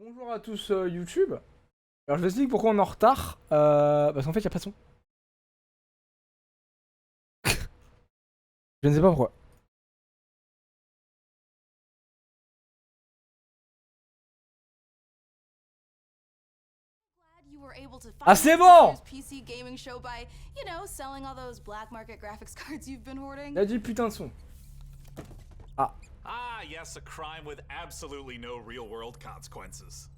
Bonjour à tous YouTube. Alors je vous explique pourquoi on est en retard. Parce qu'en fait il n'y a pas de son. Je ne sais pas pourquoi. Ah c'est bon! Il a dit putain de son. Ah. Ah, yes, a crime with absolutely no real-world consequences.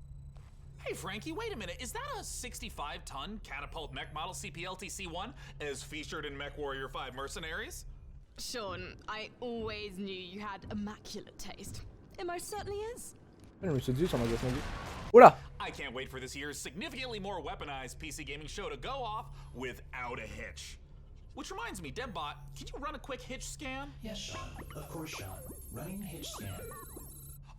Hey, Frankie, wait a minute. Is that a 65-ton catapult mech model CPLTC-1 as featured in MechWarrior 5 Mercenaries? Sean, I always knew you had immaculate taste. It most certainly is. Je me suis dit sur ma glace magie. Oula! I can't wait for this year's significantly more weaponized PC gaming show to go off without a hitch. Which reminds me, Debbot, can you run a quick hitch scan? Yes, Sean. Of course, Sean. Running hitch scan.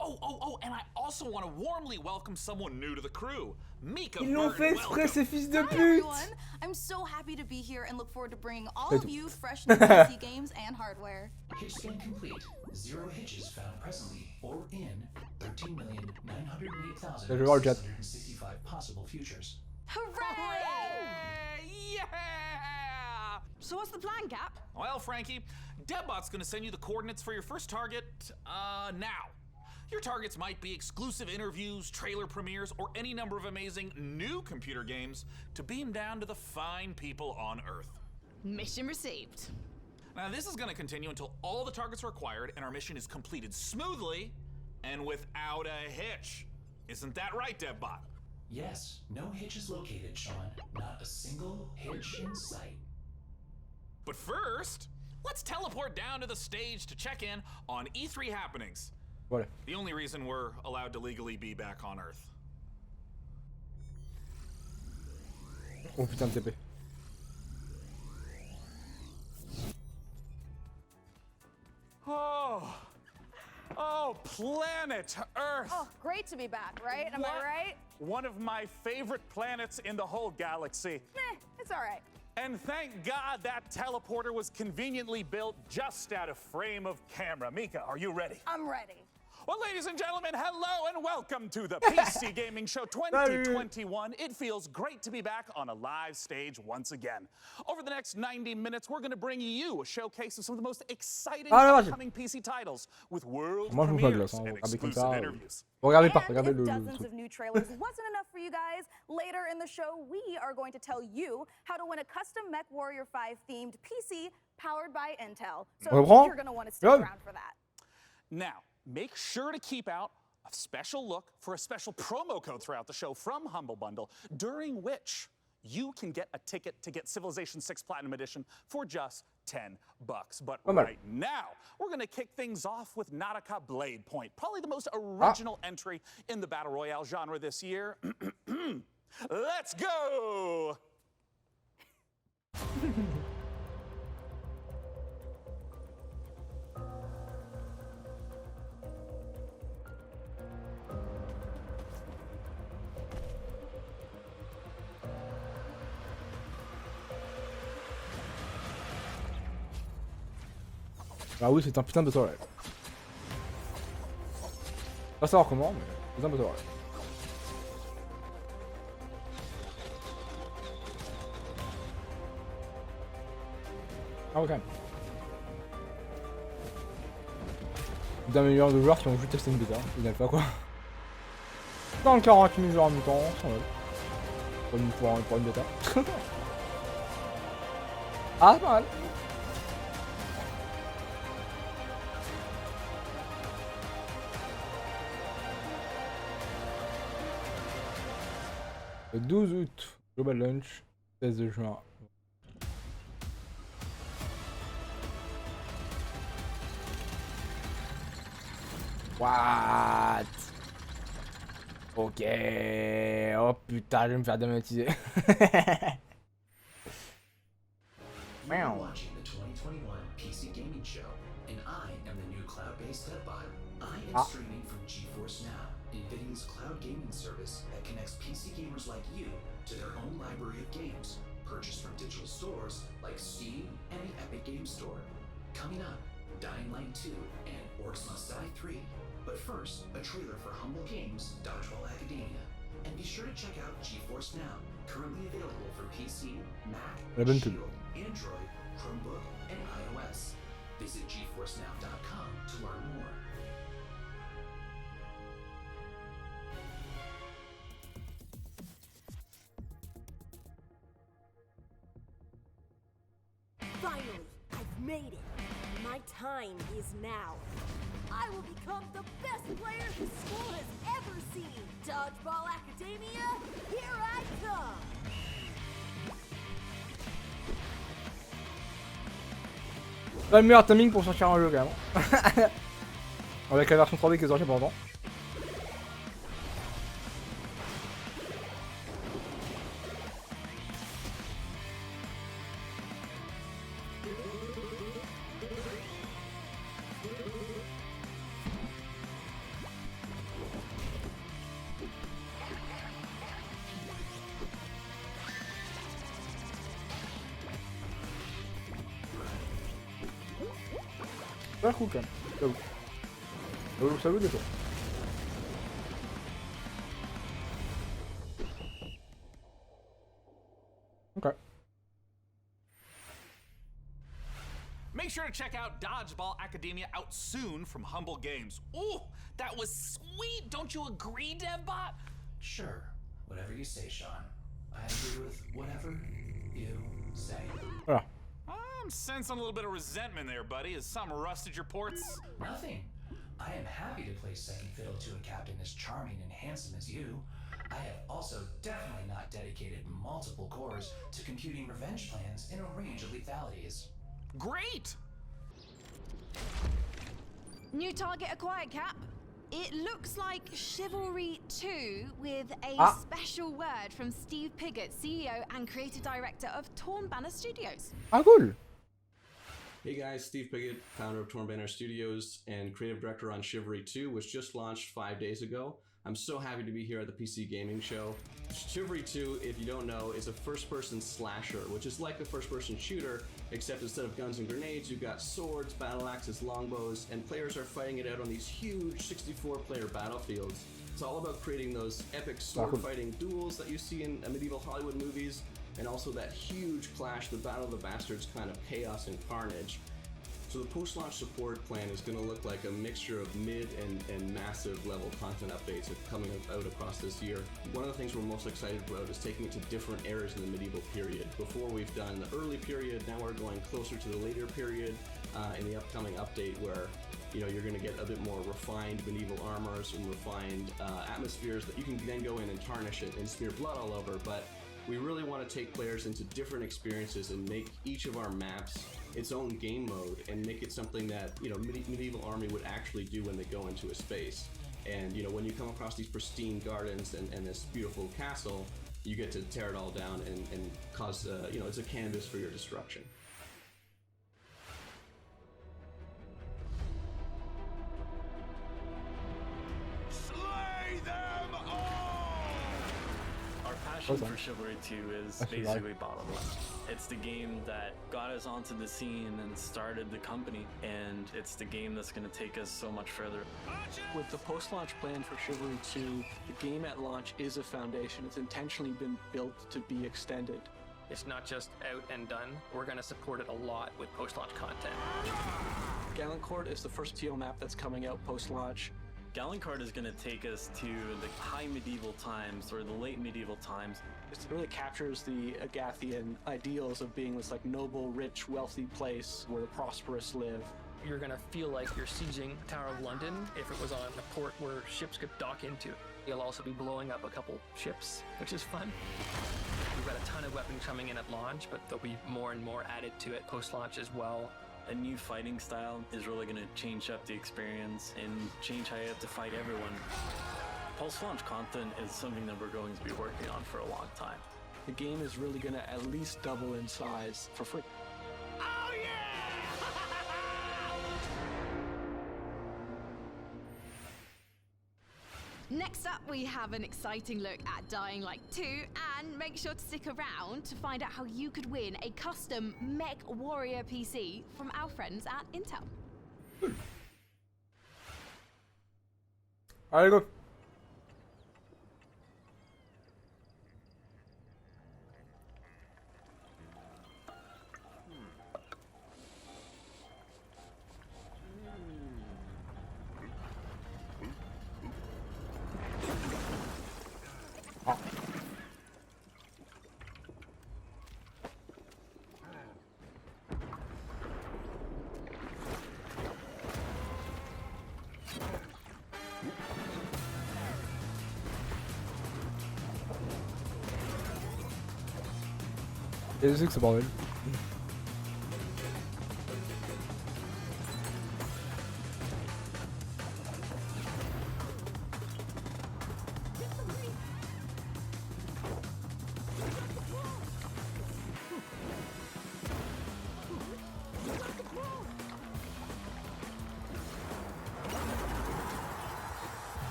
Oh, and I also want to warmly welcome someone new to the crew. Mika. Ils l'ont fait exprès, ces fils de pute! Everyone. I'm so happy to be here and look forward to bringing all of you fresh new PC games and hardware. Hitch scan complete. 0 hitches found presently or in 13,908,665 possible futures. Hooray! Yeah! So what's the plan, Cap? Well, Frankie, Debbot's gonna send you the coordinates for your first target, now. Your targets might be exclusive interviews, trailer premieres, or any number of amazing new computer games to beam down to the fine people on Earth. Mission received. Now, this is gonna continue until all the targets are acquired and our mission is completed smoothly and without a hitch. Isn't that right, Debbot? Yes, no hitches located, Sean. Not a single hitch in sight. But first, let's teleport down to the stage to check in on E3 happenings. Voilà. The only reason we're allowed to legally be back on Earth. Oh putain de TP. Oh, planet Earth! Oh, great to be back, right? Am I right? One of my favorite planets in the whole galaxy. It's all right. And thank God that teleporter was conveniently built just out of frame of camera. Mika, are you ready? I'm ready. Well, ladies and gentlemen, hello and welcome to the PC Gaming Show 2021. It feels great to be back on a live stage once again. Over the next 90 minutes, we're going to bring you a showcase of some of the most exciting upcoming PC titles with world premieres and exclusive interviews. Regardez pas, And regardez if le dozens truc. of new trailers wasn't enough for you guys, later in the show, we are going to tell you how to win a custom MechWarrior 5 themed PC powered by Intel. So reprend? you're going to want to stick Good. around for that. Now, make sure to keep out a special look for a special promo code throughout the show from Humble Bundle, during which you can get a ticket to get Civilization 6 Platinum Edition for just $10. But right now, we're going to kick things off with Nautica Blade Point, probably the most original entry in the Battle Royale genre this year. Let's go! Ah oui, c'est un putain de battle royale. Pas savoir comment, mais c'est un battle royale. Ah ouais, quand même. D'un million de joueurs qui ont juste testé une bêta. Ils n'aiment pas quoi. Dans le 40 000 joueurs en même temps, pour une bêta. Ah, c'est pas mal. Le 12 août, Global Launch, 16 juin. What? Ok. Oh putain, je vais me faire démonétiser. You're watching the 2021 PC Gaming Show, and I am the new cloud-based Debbot. I am streaming from GeForce Now, NVIDIA's cloud gaming service that connects PC gamers like you to their own library of games, purchased from digital stores like Steam and the Epic Games Store. Coming up, Dying Light 2 and Orcs Must Die 3. But first, a trailer for Humble Games' Dodgeball Academia. Be sure to check out GeForce Now, currently available for PC, Mac, La bonne pub. Shield, Android, Chromebook, and iOS. Visit GeForceNow.com to learn more. Finally, I've made it. My time is now. I will become the best player this school has ever seen. Dodgeball Academia, here I come. Pas le meilleur timing pour sortir un jeu quand même. Avec la version 3D qui est sortie pendant. Pas cool quand même, j'avoue. Ça vaut des fois. Ok. Make sure to check out Dodgeball Academia out soon from Humble Games. Ooh, that was sweet! Don't you agree, DevBot? Sure, whatever you say, Sean. I agree with whatever you say. Voilà. I'm sensing a little bit of resentment there, buddy. Has something rusted your ports? Nothing. I am happy to play second fiddle to a captain as charming and handsome as you. I have also definitely not dedicated multiple cores to computing revenge plans in a range of lethalities. Great! New target acquired, Cap. It looks like Chivalry 2 with a special word from Steve Piggott, CEO and creative director of Torn Banner Studios. Ah cool. Hey guys, Steve Piggott, founder of Torn Banner Studios and creative director on Chivalry 2, which just launched 5 days ago. I'm so happy to be here at the PC Gaming Show. Chivalry 2, if you don't know, is a first-person slasher, which is like a first-person shooter, except instead of guns and grenades, you've got swords, battle axes, longbows, and players are fighting it out on these huge 64-player battlefields. It's all about creating those epic sword-fighting duels that you see in medieval Hollywood movies, and also that huge clash, the Battle of the Bastards kind of chaos and carnage. So the post-launch support plan is going to look like a mixture of mid and massive level content updates coming out across this year. One of the things we're most excited about is taking it to different eras in the medieval period. Before we've done the early period, now we're going closer to the later period in the upcoming update where you're going to get a bit more refined medieval armors and refined atmospheres that you can then go in and tarnish it and smear blood all over. But we really want to take players into different experiences and make each of our maps its own game mode and make it something that medieval army would actually do when they go into a space. And when you come across these pristine gardens and this beautiful castle, you get to tear it all down and cause it's a canvas for your destruction. Slay them all! Our passion for Chivalry 2 is basically bottom line. It's the game that got us onto the scene and started the company, and it's the game that's going to take us so much further. With the post-launch plan for Chivalry 2, the game at launch is a foundation. It's intentionally been built to be extended. It's not just out and done. We're going to support it a lot with post-launch content. Gallant Court is the first TO map that's coming out post-launch. Gallant Card is going to take us to the high medieval times or the late medieval times. It really captures the Agathian ideals of being this noble, rich, wealthy place where the prosperous live. You're going to feel like you're sieging Tower of London if it was on a port where ships could dock into. You'll also be blowing up a couple ships, which is fun. We've got a ton of weapons coming in at launch, but there'll be more and more added to it post-launch as well. A new fighting style is really going to change up the experience and change how you have to fight everyone. Post-launch content is something that we're going to be working on for a long time. The game is really going to at least double in size for free. Oh yeah! Next up, we have an exciting look at Dying Light 2, and make sure to stick around to find out how you could win a custom Mech Warrior PC from our friends at Intel. Allez, go. Et c'est que ce bordel.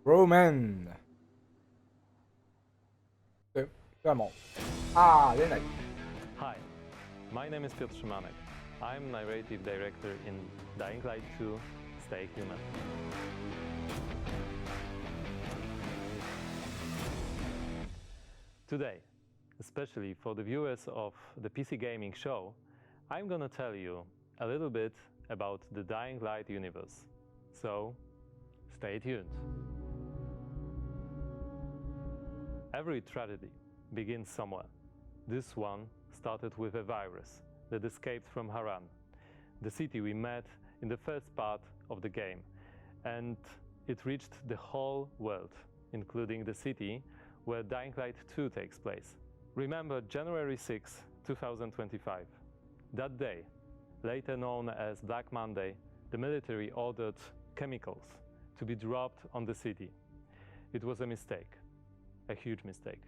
Roman. Okay, vraiment. Ah, les nice. Hi, my name is Piotr Szymanek. I'm narrative director in Dying Light 2 Stay Human. Today, especially for the viewers of the PC Gaming Show, I'm gonna tell you a little bit about the Dying Light universe. So, stay tuned. Every tragedy begins somewhere. This one started with a virus that escaped from Haran, the city we met in the first part of the game, and it reached the whole world, including the city where Dying Light 2 takes place. Remember January 6, 2025. That day, later known as Black Monday, the military ordered chemicals to be dropped on the city. It was a mistake. A huge mistake.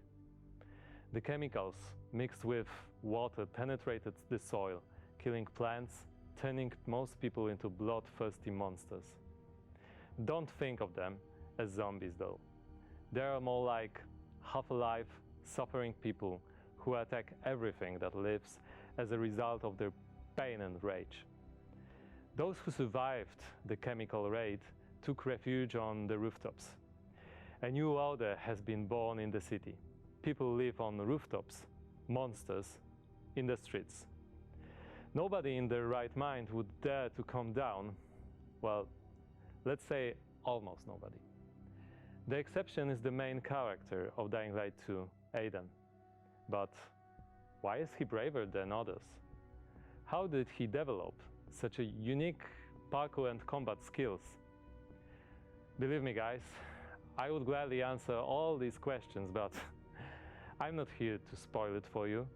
The chemicals mixed with water penetrated the soil, killing plants, turning most people into bloodthirsty monsters. Don't think of them as zombies though. They are more like half-alive, suffering people who attack everything that lives as a result of their pain and rage. Those who survived the chemical raid took refuge on the rooftops. A new order has been born in the city. People live on rooftops, monsters in the streets. Nobody in their right mind would dare to come down. Well, let's say almost nobody. The exception is the main character of Dying Light 2, Aiden. But why is he braver than others? How did he develop such a unique parkour and combat skills? Believe me guys, I would gladly answer all these questions, but I'm not here to spoil it for you.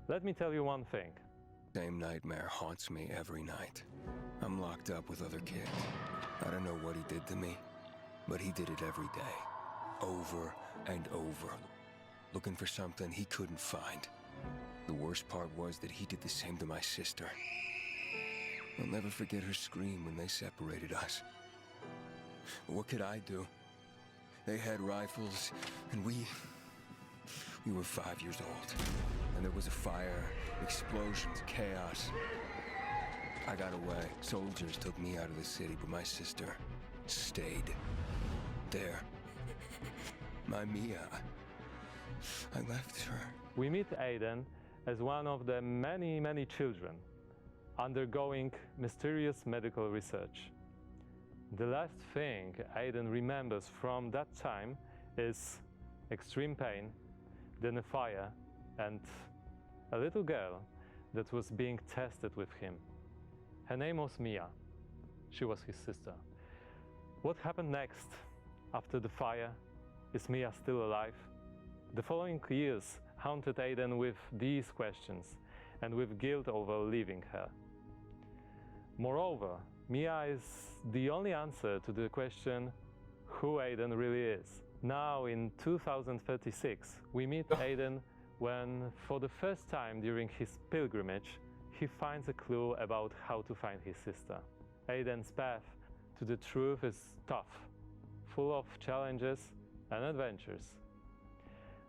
Let me tell you one thing. Same nightmare haunts me every night. I'm locked up with other kids. I don't know what he did to me, but he did it every day. Over and over. Looking for something he couldn't find. The worst part was that he did the same to my sister. I'll never forget her scream when they separated us. What could I do? They had rifles, and we were 5 years old. And there was a fire, explosions, chaos. I got away. Soldiers took me out of the city, but my sister stayed there. My Mia. I left her. We meet Aiden as one of the many children undergoing mysterious medical research. The last thing Aiden remembers from that time is extreme pain, then a fire, and a little girl that was being tested with him. Her name was Mia. She was his sister. What happened next after the fire? Is Mia still alive? The following years haunted Aiden with these questions and with guilt over leaving her. Moreover, Mia is the only answer to the question who Aiden really is. Now in 2036, we meet Aiden when, for the first time during his pilgrimage, he finds a clue about how to find his sister. Aiden's path to the truth is tough, full of challenges and adventures.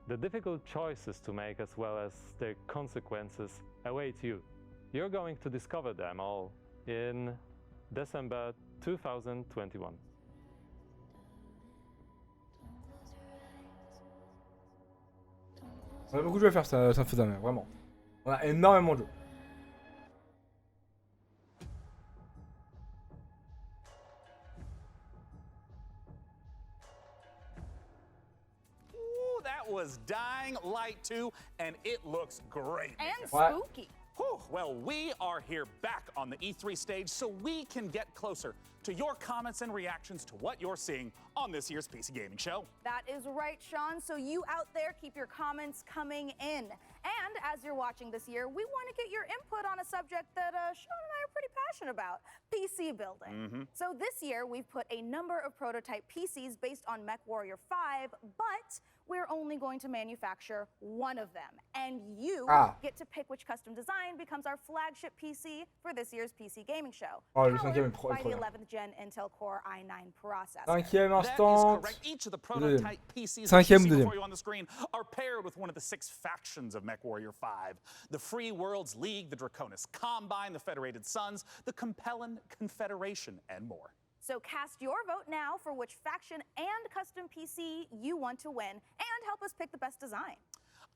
The difficult choices to make as well as their consequences await you. You're going to discover them all in December 2021. On a beaucoup de jeux à faire, ça me fait jamais, vraiment. On a énormément de jeux. Dying Light 2, and it looks great. And What? spooky. Whew, well, we are here back on the E3 stage so we can get closer to your comments and reactions to what you're seeing on this year's PC Gaming Show. That is right, Sean. So you out there, keep your comments coming in. And as you're watching this year, we want to get your input on a subject that Sean and I are pretty passionate about, PC building. So this year, we've put a number of prototype PCs based on MechWarrior 5, but we're only going to manufacture one of them. And you get to pick which custom design becomes our flagship PC for this year's PC Gaming Show. Oh, le powered cinquième est trop by the bien. 11th Gen Intel Core i9 processor. Cinquième That is instant. correct. Each of the prototype PCs that Cinquième, you see deuxième. before you on the screen are paired with one of the 6 factions of MechWarrior 5. The Free Worlds League, the Draconis Combine, the Federated Sons, the Compellin Confederation, and more. So cast your vote now for which faction and custom PC you want to win, and help us pick the best design.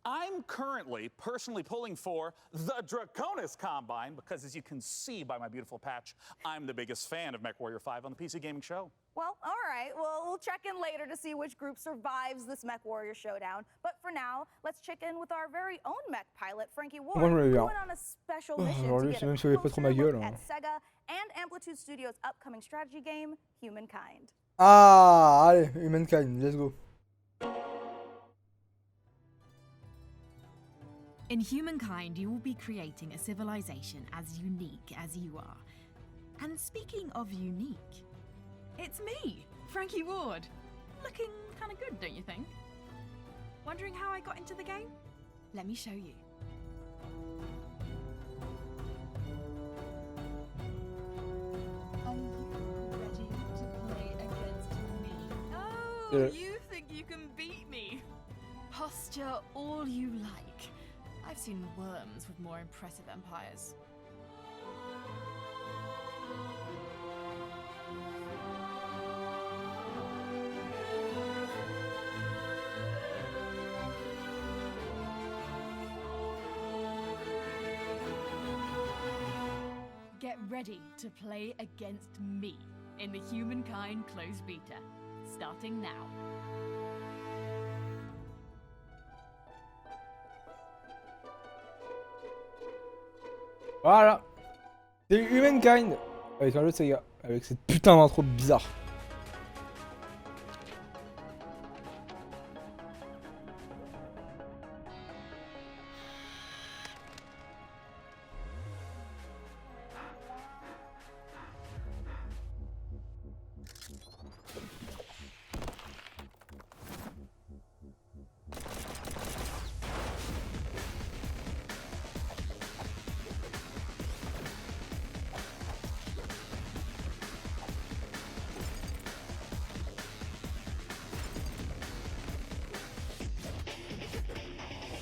I'm currently personally pulling for the Draconis Combine because, as you can see by my beautiful patch, I'm the biggest fan of MechWarrior 5 on the PC Gaming Show. Well, all right. Well, we'll check in later to see which group survives this MechWarrior showdown. But for now, let's check in with our very own mech pilot, Frankie Ward, Moi, je me who bien. went on a special Oh, mission alors to lui, get c'est a même si j'avais pas trop closer ma gueule, look hein. at Sega and Amplitude Studios' upcoming strategy game, Humankind. Ah, allez, Humankind, let's go. In Humankind, you will be creating a civilization as unique as you are. And speaking of unique, it's me, Frankie Ward. Looking kind of good, don't you think? Wondering how I got into the game? Let me show you. Are you ready to play against me? Oh, you think you can beat me? Posture all you like. I've seen worms with more impressive empires. Get ready to play against me in the Humankind closed beta, starting now. Voilà. C'est Humankind. Avec un jeu de Sega. Avec cette putain d'intro bizarre.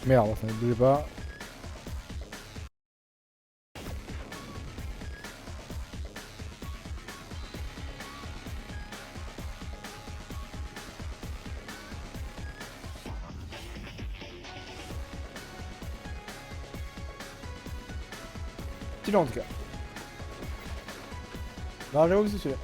Merde, ça ne bougeait pas. Stylé en tout cas. Non, j'avoue que c'est stylé.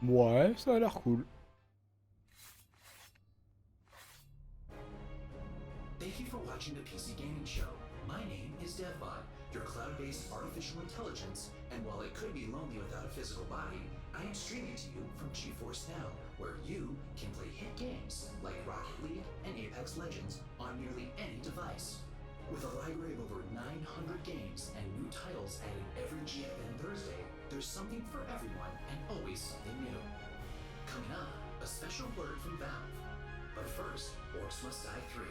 Ouais, ça a l'air cool. Thank you for watching the PC Gaming Show. My name is DevBot, your cloud-based artificial intelligence, and while it could be lonely without a physical body, I am streaming to you from GeForce Now, where you can play hit games like Rocket League and Apex Legends on nearly any device. With a library of over 900 games and new titles added every GFN Thursday, there's something for everyone and always something new. Coming up, a special word from Valve. But first, Orcs Must Die 3.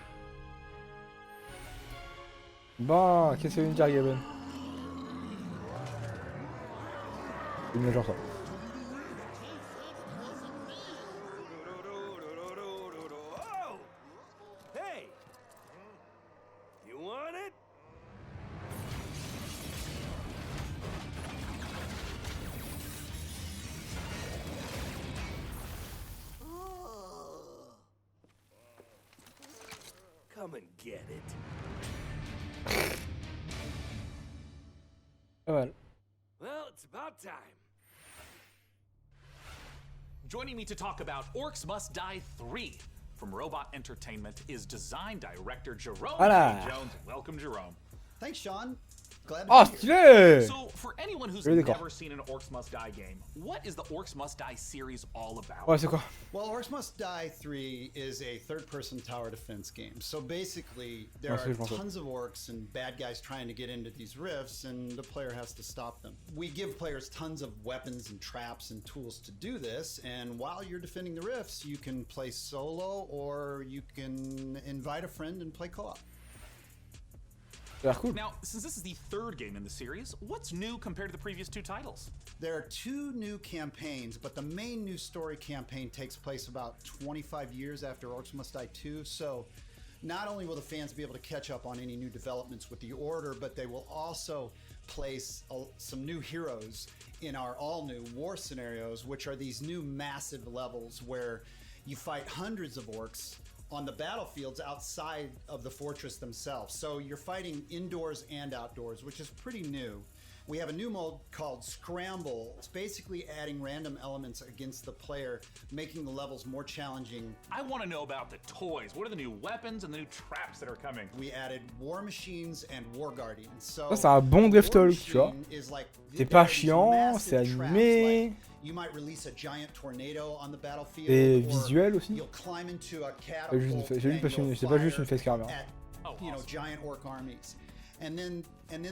Bon, qu'est-ce que veut dire Gaben? Il me genre ça. Hey, Come and get it. Pas mal. Well, it's about time. Joining me to talk about Orcs Must Die 3 from Robot Entertainment is design director Jerome Voilà. K. Jones. Welcome, Jerome. Thanks, Sean. Glad to Oh, be here. stylé! So, for anyone who's Oui, d'accord. never seen an Orcs Must Die game, what is the Orcs Must Die series all about? Ouais, c'est quoi? Well, Orcs Must Die 3 is a third-person tower defense game. So basically, there Ouais, are c'est français. tons of orcs and bad guys trying to get into these rifts, and the player has to stop them. We give players tons of weapons and traps and tools to do this, and while you're defending the rifts, you can play solo or you can invite a friend and play co-op. Cool. Now, since this is the third game in the series, what's new compared to the previous two titles? There are 2 new campaigns, but the main new story campaign takes place about 25 years after Orcs Must Die 2, so not only will the fans be able to catch up on any new developments with the Order, but they will also place some new heroes in our all-new war scenarios, which are these new massive levels where you fight hundreds of orcs on the battlefields outside of the fortress themselves. So you're fighting indoors and outdoors, which is pretty new. We have a new mode called Scramble. It's basically adding random elements against the player, making the levels more challenging. I want to know about the toys. What are the new weapons and the new traps that are coming? We added War Machines and War Guardians. So Ça, c'est un bon Drift Talk, tu vois. is like C'est pas chiant, c'est animé. You might release a giant tornado on the battlefield. Et or visuel aussi. You'll climb into a J'ai juste catapult une parce and que you'll c'est pas juste fire une face caméra. at, you know, giant orc armies. And then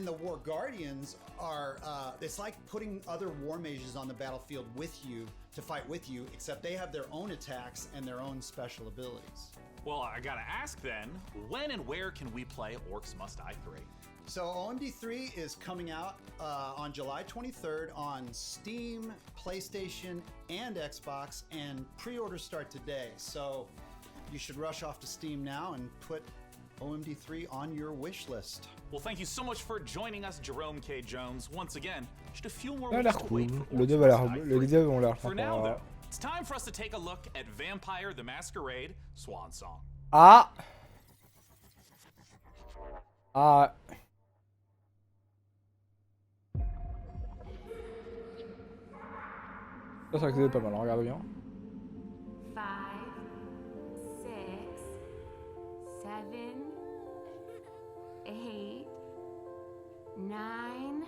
the War Guardians are it's like putting other war mages on the battlefield with you to fight with you, except they have their own attacks and their own special abilities. Well, I gotta ask then, when and where can we play Orcs Must Die 3? So OMD3 is coming out on July 23rd on Steam, PlayStation, and Xbox, and pre-orders start today. So you should rush off to Steam now and put OMD3 on your wish list. Well, thank you so much for joining us, Jerome K. Jones. Once again, just a few more Ça a weeks l'air to cool. wait for Les Orcs devs Must Die 3. ont l'air For now, sympa. though, it's time for us to take a look at Vampire the Masquerade Swan Song. Ah! Ah! Ça, c'est vrai que c'est pas mal, regarde bien. 5, 6, 7, 8, 9,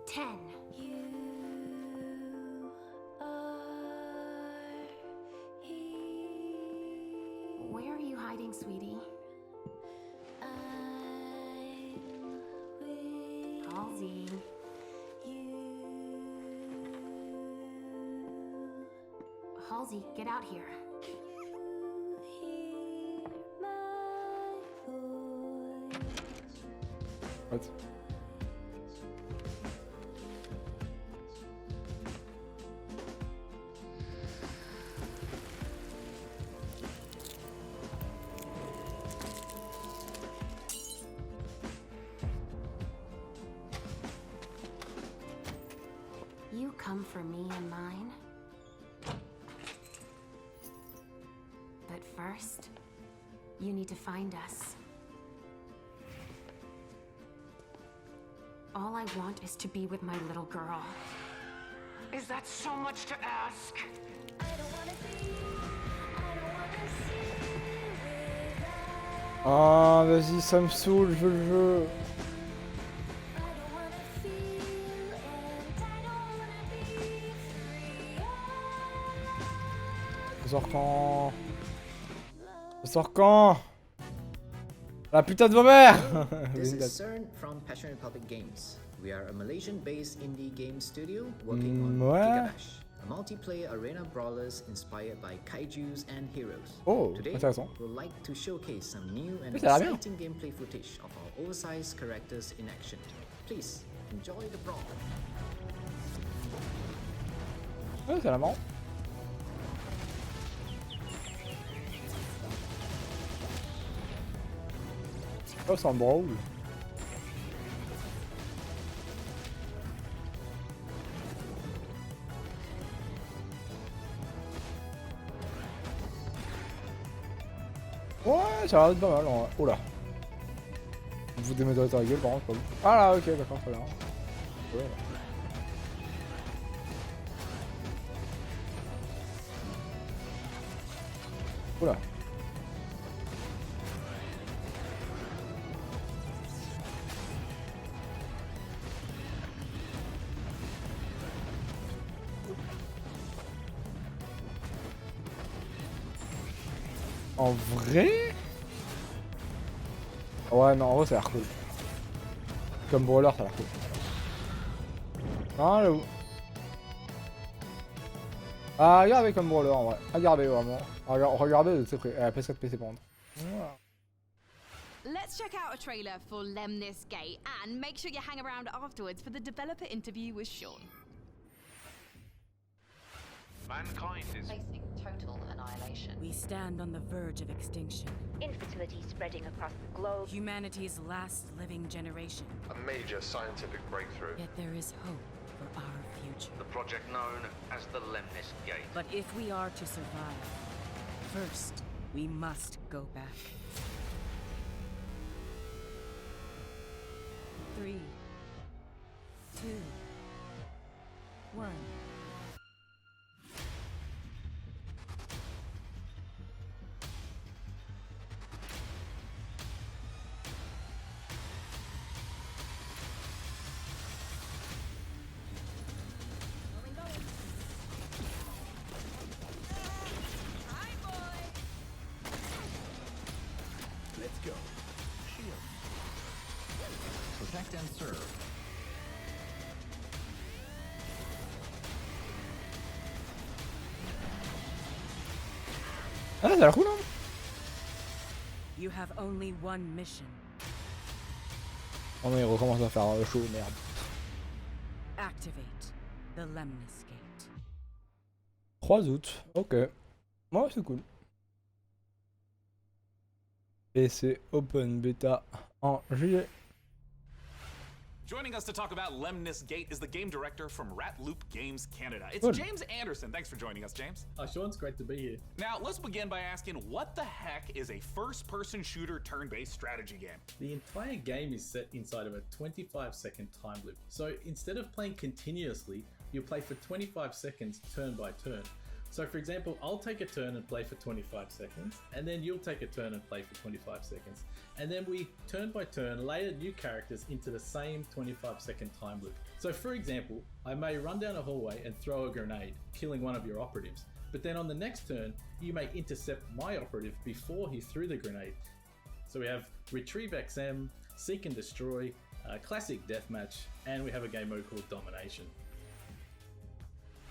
10. Where are you hiding, sweetie? Halsey. Halsey, get out here. What? You come for me and mine. But first, you need to find us. All I want is to be with my little girl. Is that so much to ask? Ah, vas-y, ça me saoule, je veux le jeu. Ça sort quand? Ça sort quand? La putain de vos mères! This is CERN from Passion Republic Games. We are a Malaysian-based indie game studio working on ouais. Gigabash, a multiplayer arena brawlers inspired by kaijus and heroes. Oh, Today, intéressant. we'd like to showcase some new and Ça a l'air bien. exciting gameplay footage of our oversized characters in action. Please enjoy the brawl. Ouais, ça a l'air marrant. Oh, c'est un brawl. Ouais, ça a l'air d'être pas mal en vrai. Oh là. Vous démettez ta gueule par contre, pas vous. Ah là, ok, d'accord, très bien. Ouais. Oula. En vrai? Ouais, non, en vrai, ça a l'air cool. Comme brawler, ça a l'air cool. Ah, j'avoue. Ah, regardez comme brawler en vrai. Regardez vraiment. Regardez de très près. PS4, PC par contre. Voilà. Let's check out a trailer for Lemnis Gate and make sure you hang around afterwards for the developer interview with Sean. Mankind is facing total annihilation. We stand on the verge of extinction. Infertility spreading across the globe. Humanity's last living generation. a major scientific breakthrough. Yet there is hope for our future. The project known as the Lemnis Gate. But if we are to survive, first we must go back. 3, 2, 1. Let's go. Shield. Protect and serve. Ah, ça a l'air cool, hein? You have only one mission. Oh non, il recommence à faire chaud, merde. Activate the Lemnis Gate. 3 août, ok. Ouais, c'est cool. Et c'est Open Beta en juillet. Joining us to talk about Lemnis Gate is the game director from Ratloop Games Canada. It's Good. James Anderson. Thanks for joining us, James. Hi, Sean. It's great to be here. Now, let's begin by asking, what the heck is a first-person shooter turn-based strategy game? The entire game is set inside of a 25-second time loop. So instead of playing continuously, you play for 25 seconds turn by turn. So for example, I'll take a turn and play for 25 seconds, and then you'll take a turn and play for 25 seconds. And then we, turn by turn, layer new characters into the same 25-second time loop. So for example, I may run down a hallway and throw a grenade, killing one of your operatives. But then on the next turn, you may intercept my operative before he threw the grenade. So we have Retrieve XM, Seek and Destroy, Classic Deathmatch, and we have a game mode called Domination.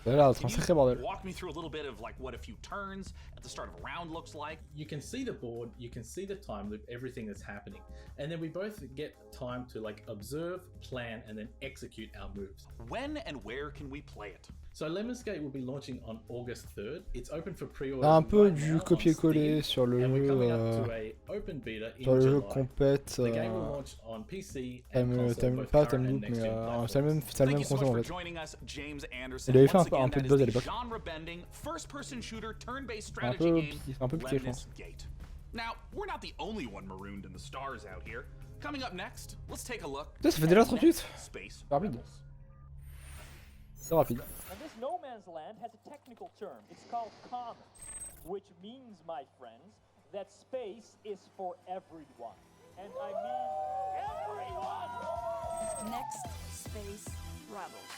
Ça a l'air d'être un sacré bordel. Walk me through a little bit of like what a few turns at the start of a round looks like. You can see the board, you can see the time loop, everything that's happening. And then we both get time to like observe, plan, and then execute our moves. When and where can we play it? So Lemnis Gate will be launching on August 3rd. It's open for pre-order. Un peu right du now copier-coller sur le and we're coming up jeu. to a open beta in Sur le jeu July. compète. The game will launch on PC and console, both Pas current Time and Loop, mais next-gen c'est le même Thank you so console much en for fait. joining us, James Anderson. Il avait fait Once un again, peu that de buzz is à the l'époque. genre-bending, first-person shooter, turn-based Un strategy peu, game, c'est un peu piqué, je pense. Lemnis Gate. Now, we're not the only one marooned in the stars out here. Coming up next, let's take a look. Putain, ça fait déjà 38. Space C'est rapide. C'est rapide. And this no man's land has a technical term. It's called common, which means, my friends, that space is for everyone. And I mean everyone! Next Space Rebels.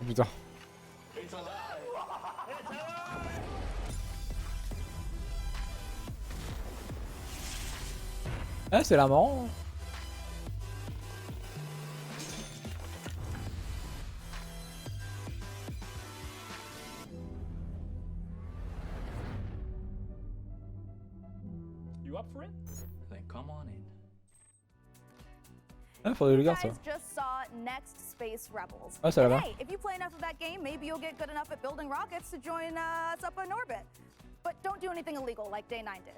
Oh putain. Ah, c'est là marrant. You up for it? Then come on in. Ah, faudrait que je You le garde ça. guys just saw Next Space Rebels. Ah, ça And là-bas. hey, if you play enough of that game, maybe you'll get good enough at building rockets to join us up in orbit. But don't do anything illegal like Day 9 did.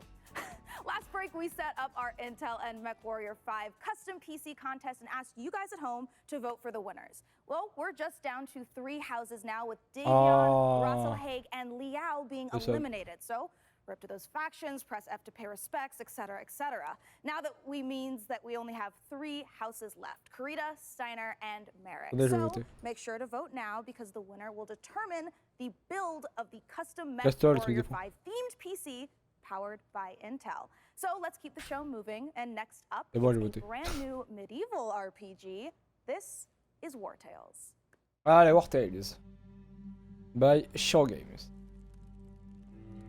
Last break, we set up our Intel and MechWarrior 5 custom PC contest and asked you guys at home to vote for the winners. Well, we're just down to 3 houses now, with Davion, Russell Haig, and Liao being eliminated. So, rip to those factions, press F to pay respects, etc., etc. Now that means that we only have 3 houses left: Karita, Steiner, and Merrick. So, make sure to vote now, because the winner will determine the build of the custom MechWarrior 5 themed PC powered by Intel. So let's keep the show moving, and next up is a brand new medieval RPG. This is War Tales. Allez, War Tales by Shaw Games.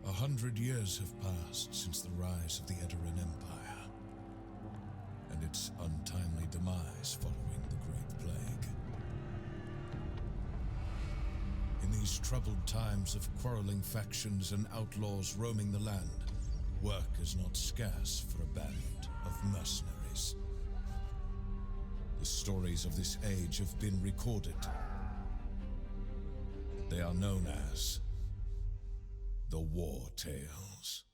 100 years have passed since the rise of the Edoran Empire and its untimely demise following the Great Plague. In these troubled times of quarreling factions and outlaws roaming the land, work is not scarce for a band of mercenaries. The stories of this age have been recorded. They are known as the War Tales.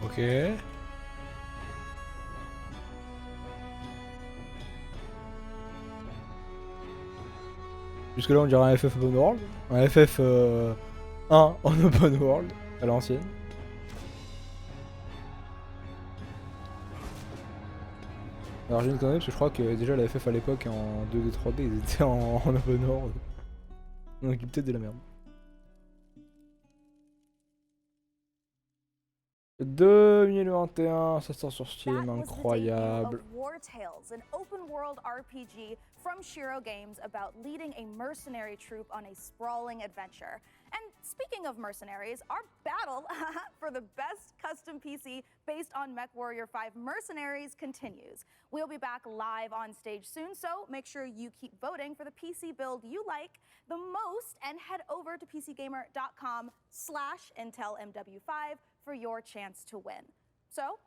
Ok. Jusque là on dirait un FF Open World, un FF 1 en Open World à l'ancienne. Alors j'ai une connerie parce que je crois que déjà la FF à l'époque en 2D 3D ils étaient en Open World. Donc il y a peut-être de la merde. 2021, ça sort sur Steam, incroyable. War Tales, an open-world RPG from Shiro Games about leading a mercenary troop on a sprawling adventure. And speaking of mercenaries, our battle for the best custom PC based on MechWarrior 5 Mercenaries continues. We'll be back live on stage soon, so make sure you keep voting for the PC build you like the most, and head over to pcgamer.com/IntelMW5 for your chance to win. So,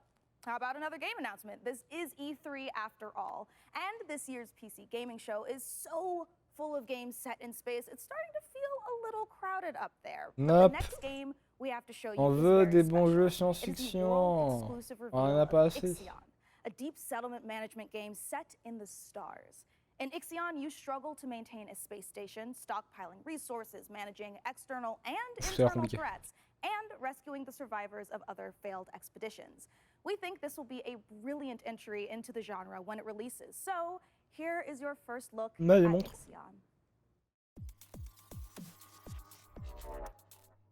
how about another game announcement? This is E3 after all, and this year's PC gaming show is so full of games set in space, it's starting to feel a little crowded up there. But the next game we have to show you On is veut very des bons special. jeux It is the science-fiction. world-exclusive On en reveal a pas of assez. Ixion, a deep settlement management game set in the stars. In Ixion, you struggle to maintain a space station, stockpiling resources, managing external and internal threats, and rescuing the survivors of other failed expeditions. We think this will be a brilliant entry into the genre when it releases. So, here is your first look at Ixion.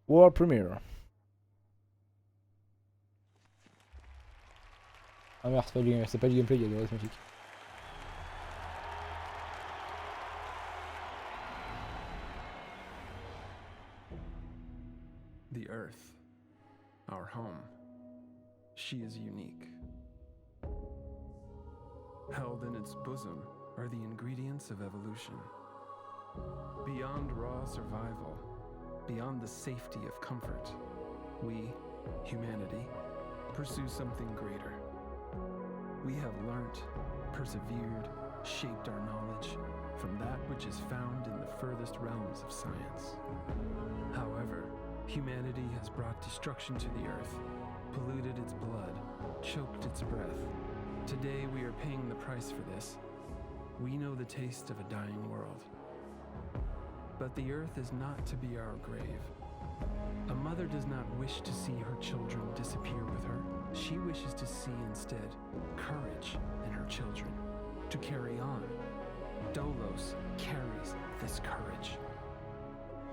World Premiere. Ah merde, c'est pas du gameplay, il y a des arithmétiques. The Earth, our home, she is unique. Held in its bosom are the ingredients of evolution. Beyond raw survival, beyond the safety of comfort, we, humanity, pursue something greater. We have learnt, persevered, shaped our knowledge from that which is found in the furthest realms of science. However, humanity has brought destruction to the earth, polluted its blood, choked its breath. Today we are paying the price for this. We know the taste of a dying world. But the earth is not to be our grave. A mother does not wish to see her children disappear with her. She wishes to see instead courage in her children, to carry on. Dolos carries this courage.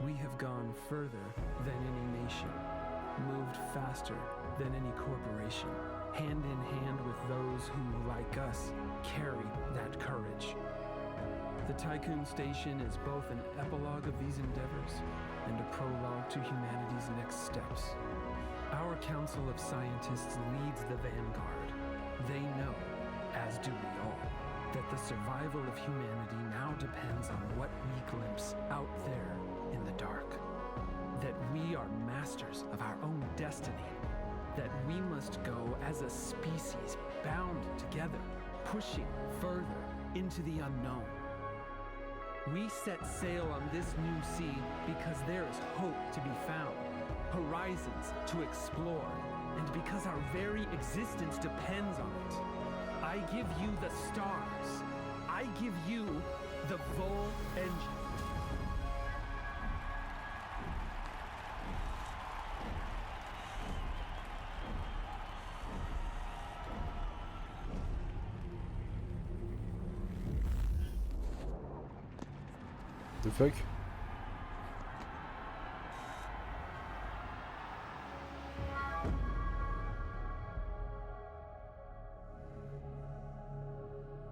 We have gone further than any nation, moved faster than any corporation, hand in hand with those who, like us, carry that courage. The Tycoon Station is both an epilogue of these endeavors and a prologue to humanity's next steps. Our Council of Scientists leads the vanguard. They know, as do we all, that the survival of humanity now depends on what we glimpse out there in the dark. That we are masters of our own destiny. That we must go as a species bound together, pushing further into the unknown. We set sail on this new sea because there is hope to be found, horizons to explore, and because our very existence depends on it. I give you the stars. I give you the Vol engine. The fuck?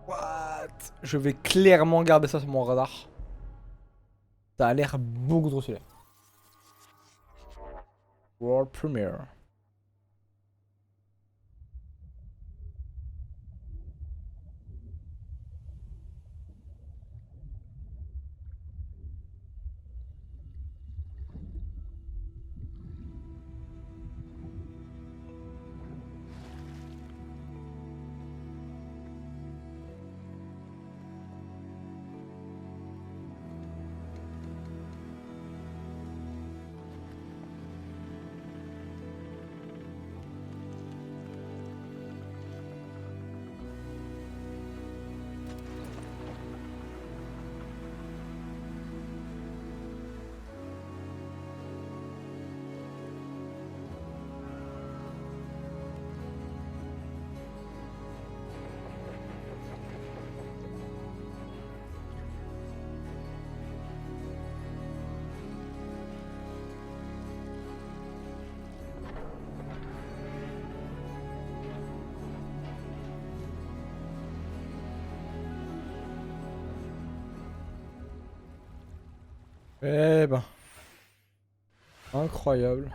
What? Je vais clairement garder ça sur mon radar. Ça a l'air beaucoup trop stylé. World Premiere. Eh ben. Incroyable.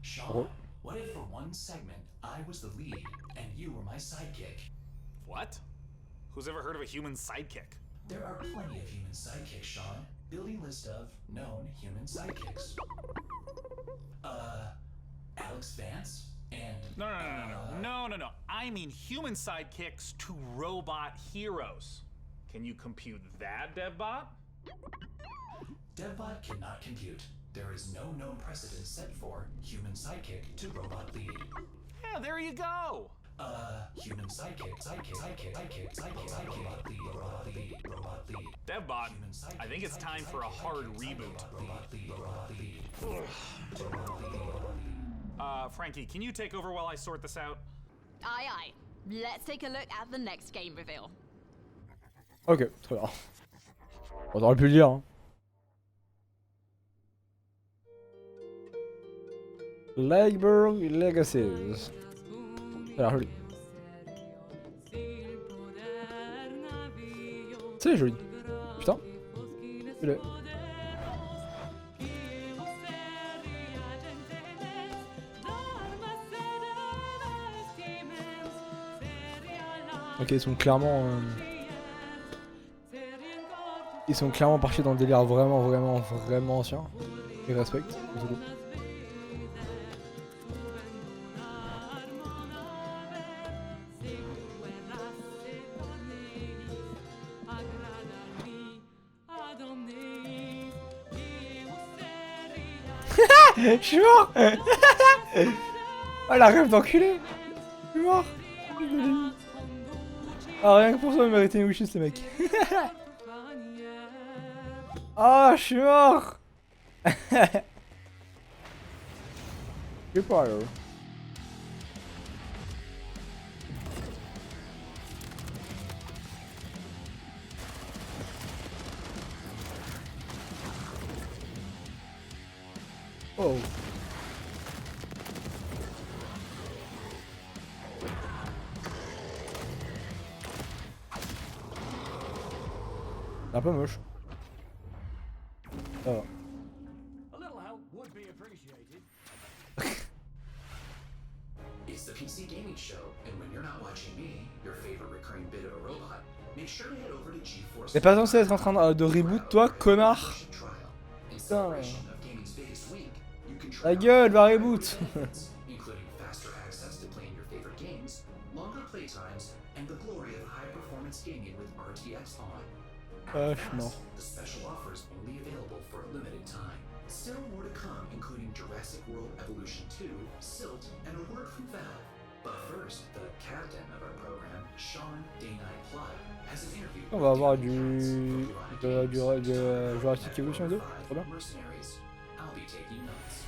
Sean, what if for one segment I was the lead and you were my sidekick? What? Who's ever heard of a human sidekick? There are plenty of human sidekicks, Sean. Building list of known human sidekicks. Alex Vance and... No. I mean human sidekicks to robot heroes. Can you compute that, DevBot? DevBot cannot compute. There is no known precedent set for human sidekick to robot lead. Yeah, there you go. Human sidekick, robot lead. DevBot, I think it's time for a hard reboot. Frankie, can you take over while I sort this out? Aye. Let's take a look at the next game reveal. Ok, très bien. On aurait pu le dire. Hein. Legberg Legacies. Ça a l'air joli. C'est joli. Putain. Il est. Ok, ils sont clairement... Ils sont clairement partis dans le délire vraiment ancien. Et respectent. Je suis mort. Oh la rêve d'enculé. Je suis mort. Ah rien que pour ça il méritait une wishlist les mecs. Ah je suis mort. J'ai pas là. Oh. Un peu moche. Ça va. It's It's the PC Gaming Show, and when you're not watching me, your favorite recurring bit of a robot, make sure to head over to GeForce. T'es pas censé être en train de reboot, toi, connard? Putain. Ta gueule, va reboot. Including faster access to playing your favorite games, longer playtimes, and the glory of high-performance gaming with RTX on. Vachement. The special offer is only available for a limited time. Still more to come, including Jurassic World Evolution 2, Silt, and a word from Valve. But first, the captain of our program, Sean Day9 Plot, has an interview. On va avoir du Jurassic Evolution 2, trop bien. Mercenaries. I'll be taking notes.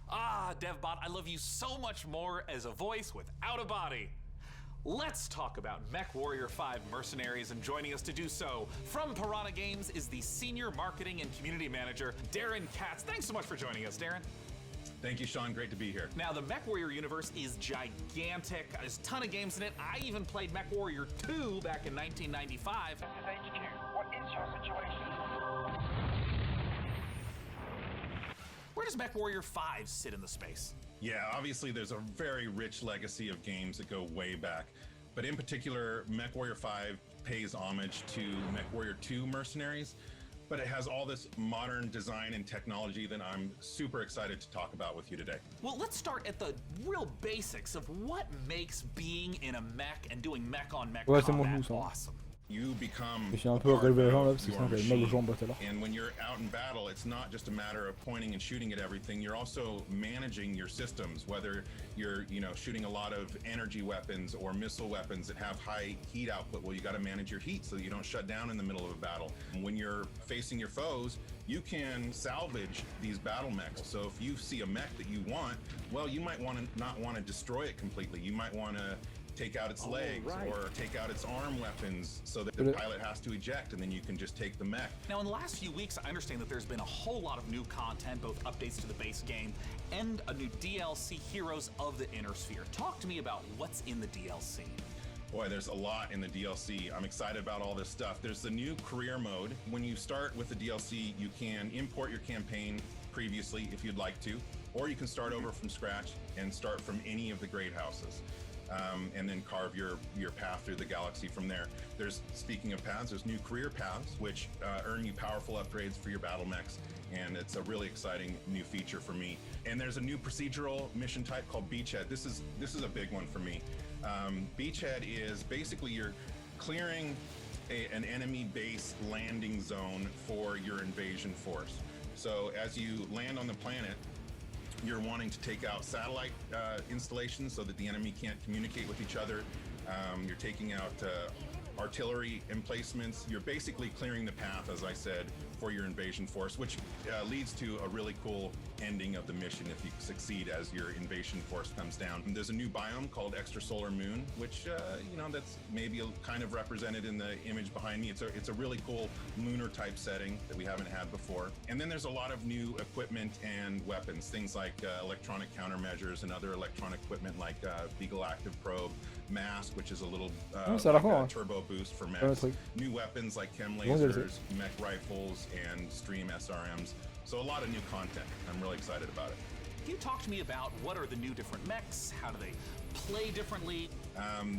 Ah, DevBot, I love you so much more as a voice without a body. Let's talk about MechWarrior 5 Mercenaries, and joining us to do so from Piranha Games is the Senior Marketing and Community Manager, Darren Katz. Thanks so much for joining us, Darren. Thank you, Sean. Great to be here. Now, the MechWarrior universe is gigantic. There's a ton of games in it. I even played MechWarrior 2 back in 1995. This is HQ. What is your situation? Where does MechWarrior 5 sit in the space? Yeah, obviously there's a very rich legacy of games that go way back. But in particular, MechWarrior 5 pays homage to MechWarrior 2 Mercenaries, but it has all this modern design and technology that I'm super excited to talk about with you today. Well, let's start at the real basics of what makes being in a mech and doing mech-on-mech combat awesome. You become Je suis un peu relevé la jambe là parce que sinon j'avais mal aux jambes tout à l'heure. and when you're out in battle, it's not just a matter of pointing and shooting at everything. You're also managing your systems, whether you're, shooting a lot of energy weapons or missile weapons that have high heat output. Well, you got to manage your heat so that you don't shut down in the middle of a battle. And when you're facing your foes, you can salvage these battle mechs. So if you see a mech that you want, well, you might not want to destroy it completely. You might want to take out its legs or take out its arm weapons so that the pilot has to eject, and then you can just take the mech. Now, in the last few weeks, I understand that there's been a whole lot of new content, both updates to the base game and a new DLC, Heroes of the Inner Sphere. Talk to me about what's in the DLC. Boy, there's a lot in the DLC. I'm excited about all this stuff. There's the new career mode. When you start with the DLC, you can import your campaign previously if you'd like to, or you can start over from scratch and start from any of the great houses. And then carve your path through the galaxy from there. Speaking of paths, there's new career paths, which earn you powerful upgrades for your battle mechs, and it's a really exciting new feature for me. And there's a new procedural mission type called Beachhead. This is a big one for me. Beachhead is basically you're clearing an enemy base landing zone for your invasion force. So as you land on the planet, you're wanting to take out satellite installations so that the enemy can't communicate with each other. You're taking out artillery emplacements. You're basically clearing the path, as I said, for your invasion force, which leads to a really cool ending of the mission if you succeed as your invasion force comes down. And there's a new biome called Extrasolar Moon, which that's maybe kind of represented in the image behind me. It's a really cool lunar type setting that we haven't had before. And then there's a lot of new equipment and weapons, things like electronic countermeasures and other electronic equipment like Beagle Active Probe, Mask, which is a little turbo boost for mechs. New weapons like chem lasers, mech rifles, and stream SRMs. So a lot of new content. I'm really excited about it. Can you talk to me about what are the new different mechs? How do they play differently?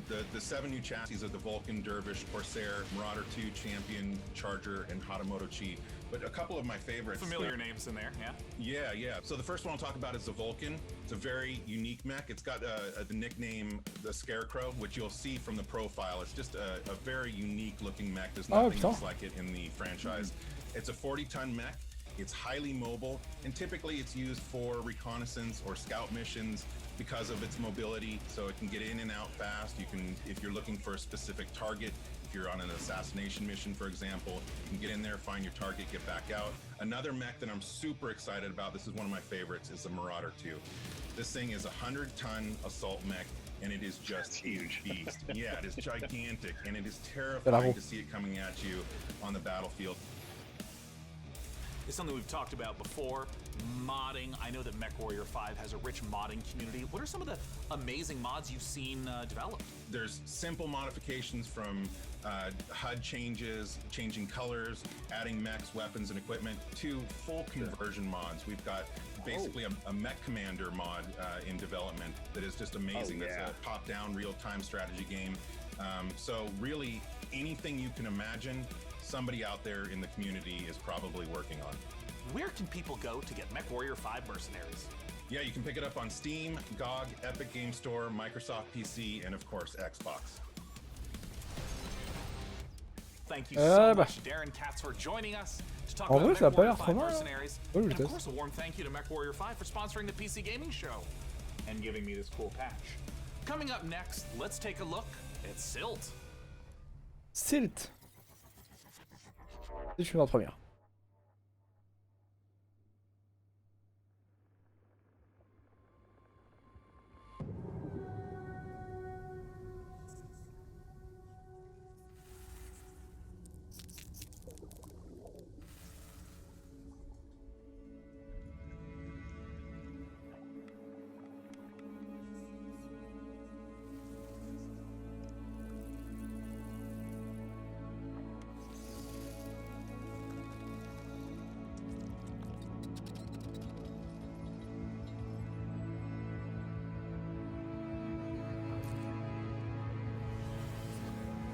The 7 new chassis of the Vulcan, Dervish, Corsair, Marauder 2, Champion, Charger, and Hatamoto Chi. But a couple of my favorites. Familiar names in there, yeah? Yeah. So the first one I'll talk about is the Vulcan. It's a very unique mech. It's got the nickname the Scarecrow, which you'll see from the profile. It's just a very unique looking mech. There's nothing else like it in the franchise. It's a 40-ton mech. It's highly mobile, and typically it's used for reconnaissance or scout missions because of its mobility, so it can get in and out fast. You can, if you're looking for a specific target, if you're on an assassination mission, for example, you can get in there, find your target, get back out. Another mech that I'm super excited about, this is one of my favorites, is the Marauder 2. This thing is a 100-ton assault mech, and it is just huge beast. Yeah, it is gigantic, and it is terrifying to see it coming at you on the battlefield. is something we've talked about before. Modding. I know that MechWarrior 5 has a rich modding community. What are some of the amazing mods you've seen developed? There's simple modifications from HUD changes, changing colors, adding mechs, weapons, and equipment, to full conversion mods. We've got basically a mech commander mod in development that is just amazing. That's a top-down real-time strategy game. So really, anything you can imagine, somebody out there in the community is probably working on. Where can people go to get MechWarrior 5 Mercenaries? Yeah, you can pick it up on Steam, GOG, Epic Game Store, Microsoft PC, and of course, Xbox. Thank you so much, Darren Katz, for joining us to talk about MechWarrior 5 Mercenaries. And of course, a warm thank you to MechWarrior 5 for sponsoring the PC Gaming Show and giving me this cool patch. Coming up next, let's take a look at Silt. Silt. Je suis en première.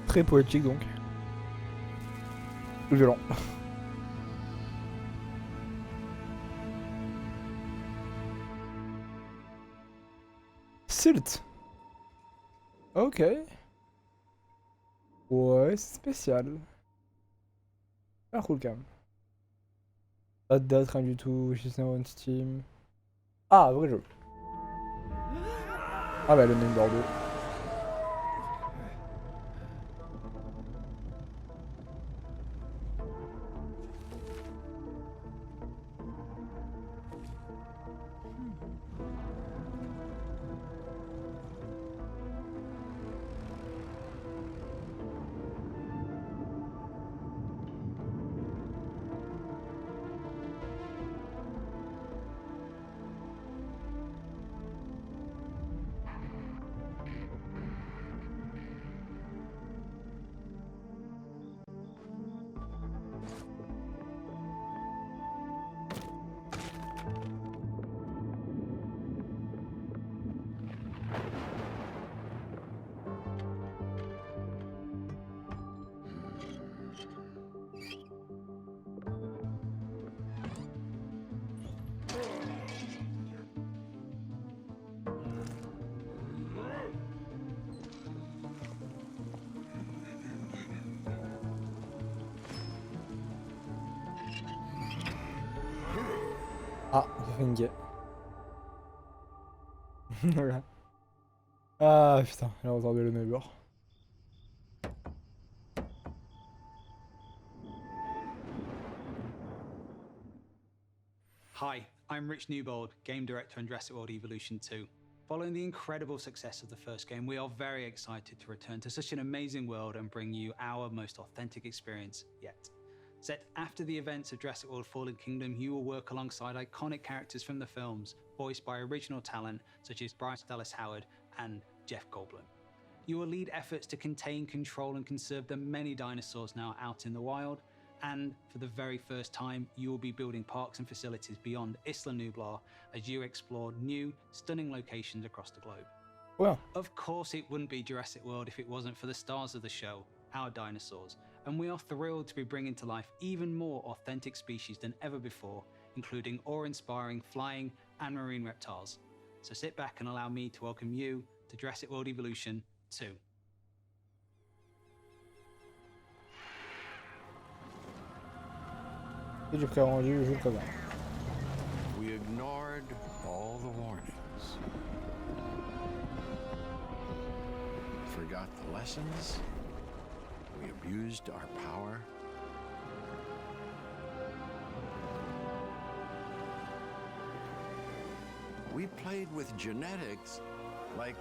Très poétique donc. Violent. Silt. Ok. Ouais, c'est spécial. Ah cool quand même. Pas de date, rien du tout. Juste on Steam. Ah, vrai jeu. Ah bah le même Bordeaux. Ah, j'ai fait une gueule. Voilà. Ah putain, j'ai entendu le neighbor. Hi, I'm Rich Newbold, Game Director on Jurassic World Evolution 2. Following the incredible success of the first game, we are very excited to return to such an amazing world and bring you our most authentic experience yet. Set after the events of Jurassic World Fallen Kingdom, you will work alongside iconic characters from the films, voiced by original talent such as Bryce Dallas Howard and Jeff Goldblum. You will lead efforts to contain, control, and conserve the many dinosaurs now out in the wild, and for the very first time, you will be building parks and facilities beyond Isla Nublar as you explore new, stunning locations across the globe. Well, of course, it wouldn't be Jurassic World if it wasn't for the stars of the show, our dinosaurs, and we are thrilled to be bringing to life even more authentic species than ever before, including awe-inspiring flying and marine reptiles. So sit back and allow me to welcome you to Jurassic World Evolution 2. We ignored all the warnings. Forgot the lessons. We abused our power. We played with genetics like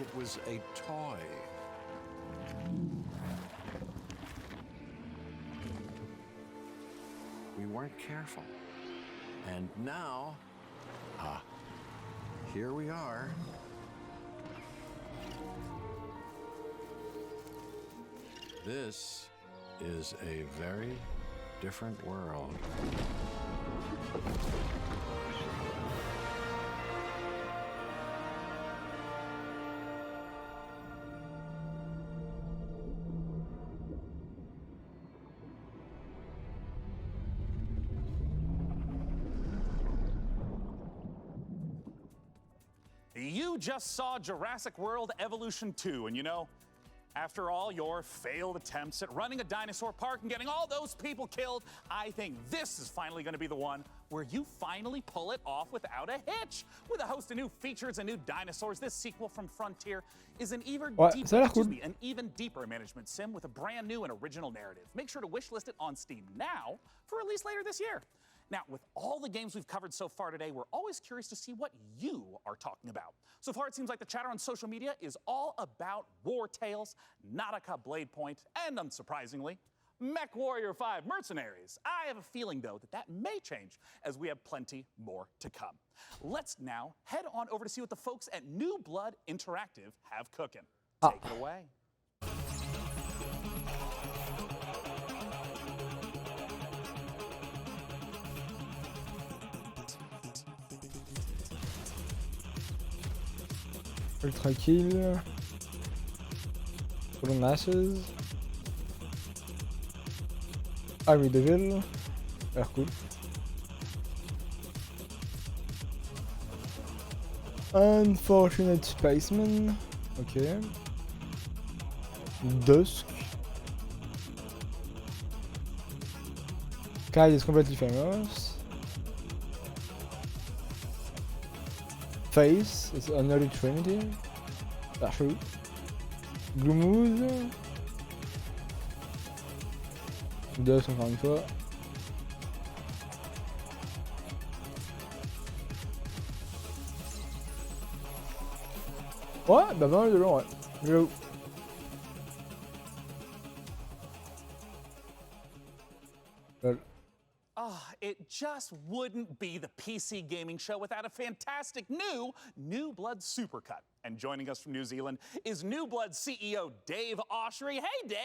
it was a toy. We weren't careful. And now, here we are. This is a very different world. You just saw Jurassic World Evolution 2, and you know, after all your failed attempts at running a dinosaur park and getting all those people killed, I think this is finally going to be the one where you finally pull it off without a hitch. With a host of new features and new dinosaurs, this sequel from Frontier is an even deeper management sim with a brand new and original narrative. Make sure to wishlist it on Steam now for release later this year. Now, with all the games we've covered so far today, we're always curious to see what you are talking about. So far, it seems like the chatter on social media is all about War Tales, Nautica Blade Point, and unsurprisingly, Mech Warrior 5 Mercenaries. I have a feeling, though, that may change as we have plenty more to come. Let's now head on over to see what the folks at New Blood Interactive have cooking. Take it away. Ultra kill. Golden Ashes. Army Devil. L'air cool. Unfortunate Spaceman. Ok. Dusk. Kyle is completely famous. Face, it's another Trinity. That's true. Gloomwood. Dusk encore une fois. Ouais, bah pas mal de long, ouais. J'avoue. It just wouldn't be the PC gaming show without a fantastic New Blood Supercut. And joining us from New Zealand is New Blood CEO Dave Oshry. Hey, Dave!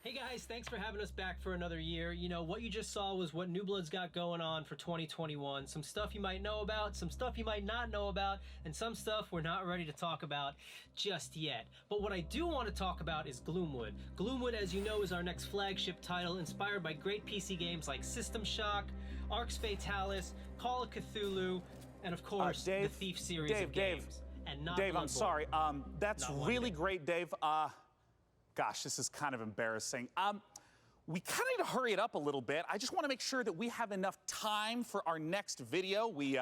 Hey guys, thanks for having us back for another year. You know, what you just saw was what New Blood's got going on for 2021. Some stuff you might know about, some stuff you might not know about, and some stuff we're not ready to talk about just yet. But what I do want to talk about is Gloomwood. Gloomwood, as you know, is our next flagship title inspired by great PC games like System Shock, Arx Fatalis, Call of Cthulhu, and of course, the Thief series of games. And not Dave, I'm Bloodborne. sorry. That's really great, Dave. Gosh, this is kind of embarrassing. We kind of need to hurry it up a little bit. I just want to make sure that we have enough time for our next video. We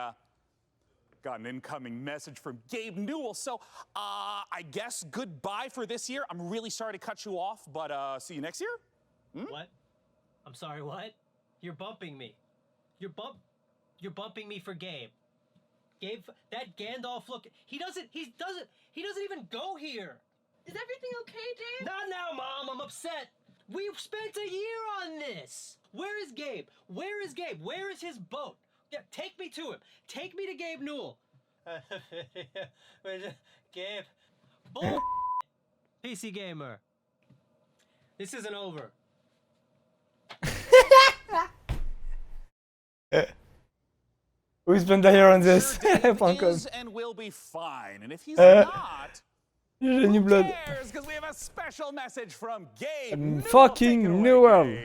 got an incoming message from Gabe Newell. So I guess goodbye for this year. I'm really sorry to cut you off, but see you next year. What? I'm sorry, what? You're bumping me. You're bumping me for Gabe. Gabe, that Gandalf look, he doesn't even go here. Is everything okay, Dave? Not now, Mom. I'm upset. We've spent a year on this. Where is Gabe? Where is Gabe? Where is his boat? Yeah, take me to him. Take me to Gabe Newell. Gabe. Bull. PC Gamer. This isn't over. Who's been there on this? Is and will be fine. And if he's not, New Blood. because we have a special message from Gabe. Fucking Newell.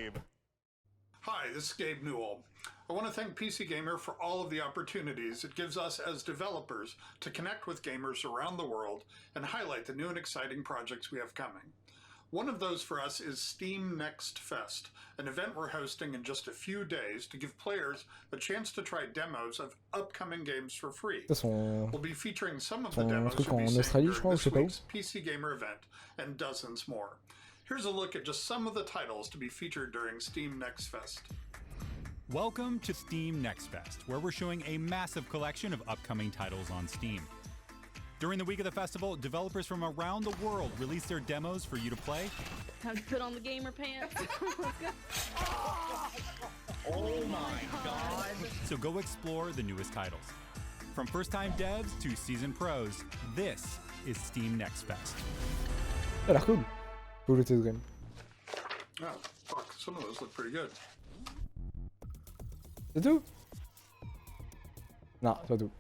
Hi, this is Gabe Newell. I want to thank PC Gamer for all of the opportunities it gives us as developers to connect with gamers around the world and highlight the new and exciting projects we have coming. One of those for us is Steam Next Fest, an event we're hosting in just a few days to give players a chance to try demos of upcoming games for free. We'll be featuring some of the demos you'll be seeing during this week's PC Gamer event and dozens more. Here's a look at just some of the titles to be featured during Steam Next Fest. Welcome to Steam Next Fest, where we're showing a massive collection of upcoming titles on Steam. During the week of the festival, developers from around the world release their demos for you to play. Time to put on the gamer pants. Let's go. Oh my god! So go explore the newest titles. From first-time devs to seasoned pros, this is Steam Next Fest. Ça a l'air cool. Faut le tester. Oh, fuck. Some of those look pretty good. C'est tout? Non, c'est pas tout.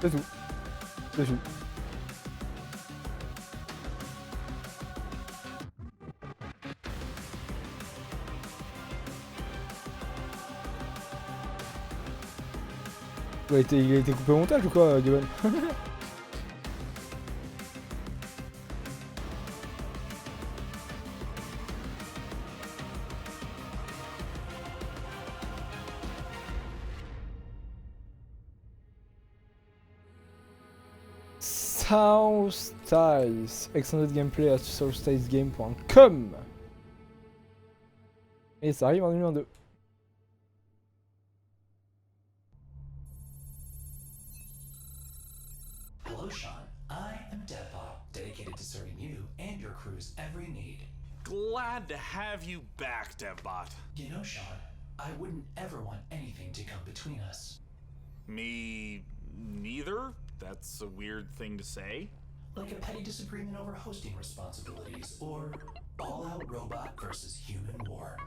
C'est tout. C'est tout. Il a été coupé au montage ou quoi, Gaben? Soundstyles. Extended gameplay à soundstylesgame.com. Et ça arrive en 2022. Hello, Sean. I am Deadbot, dedicated to serving you and your crew's every need. Glad to have you back, DevBot. You know, Sean, I wouldn't ever want anything to come between us. Me neither? That's a weird thing to say. Like a petty disagreement over hosting responsibilities, or all-out robot versus human war.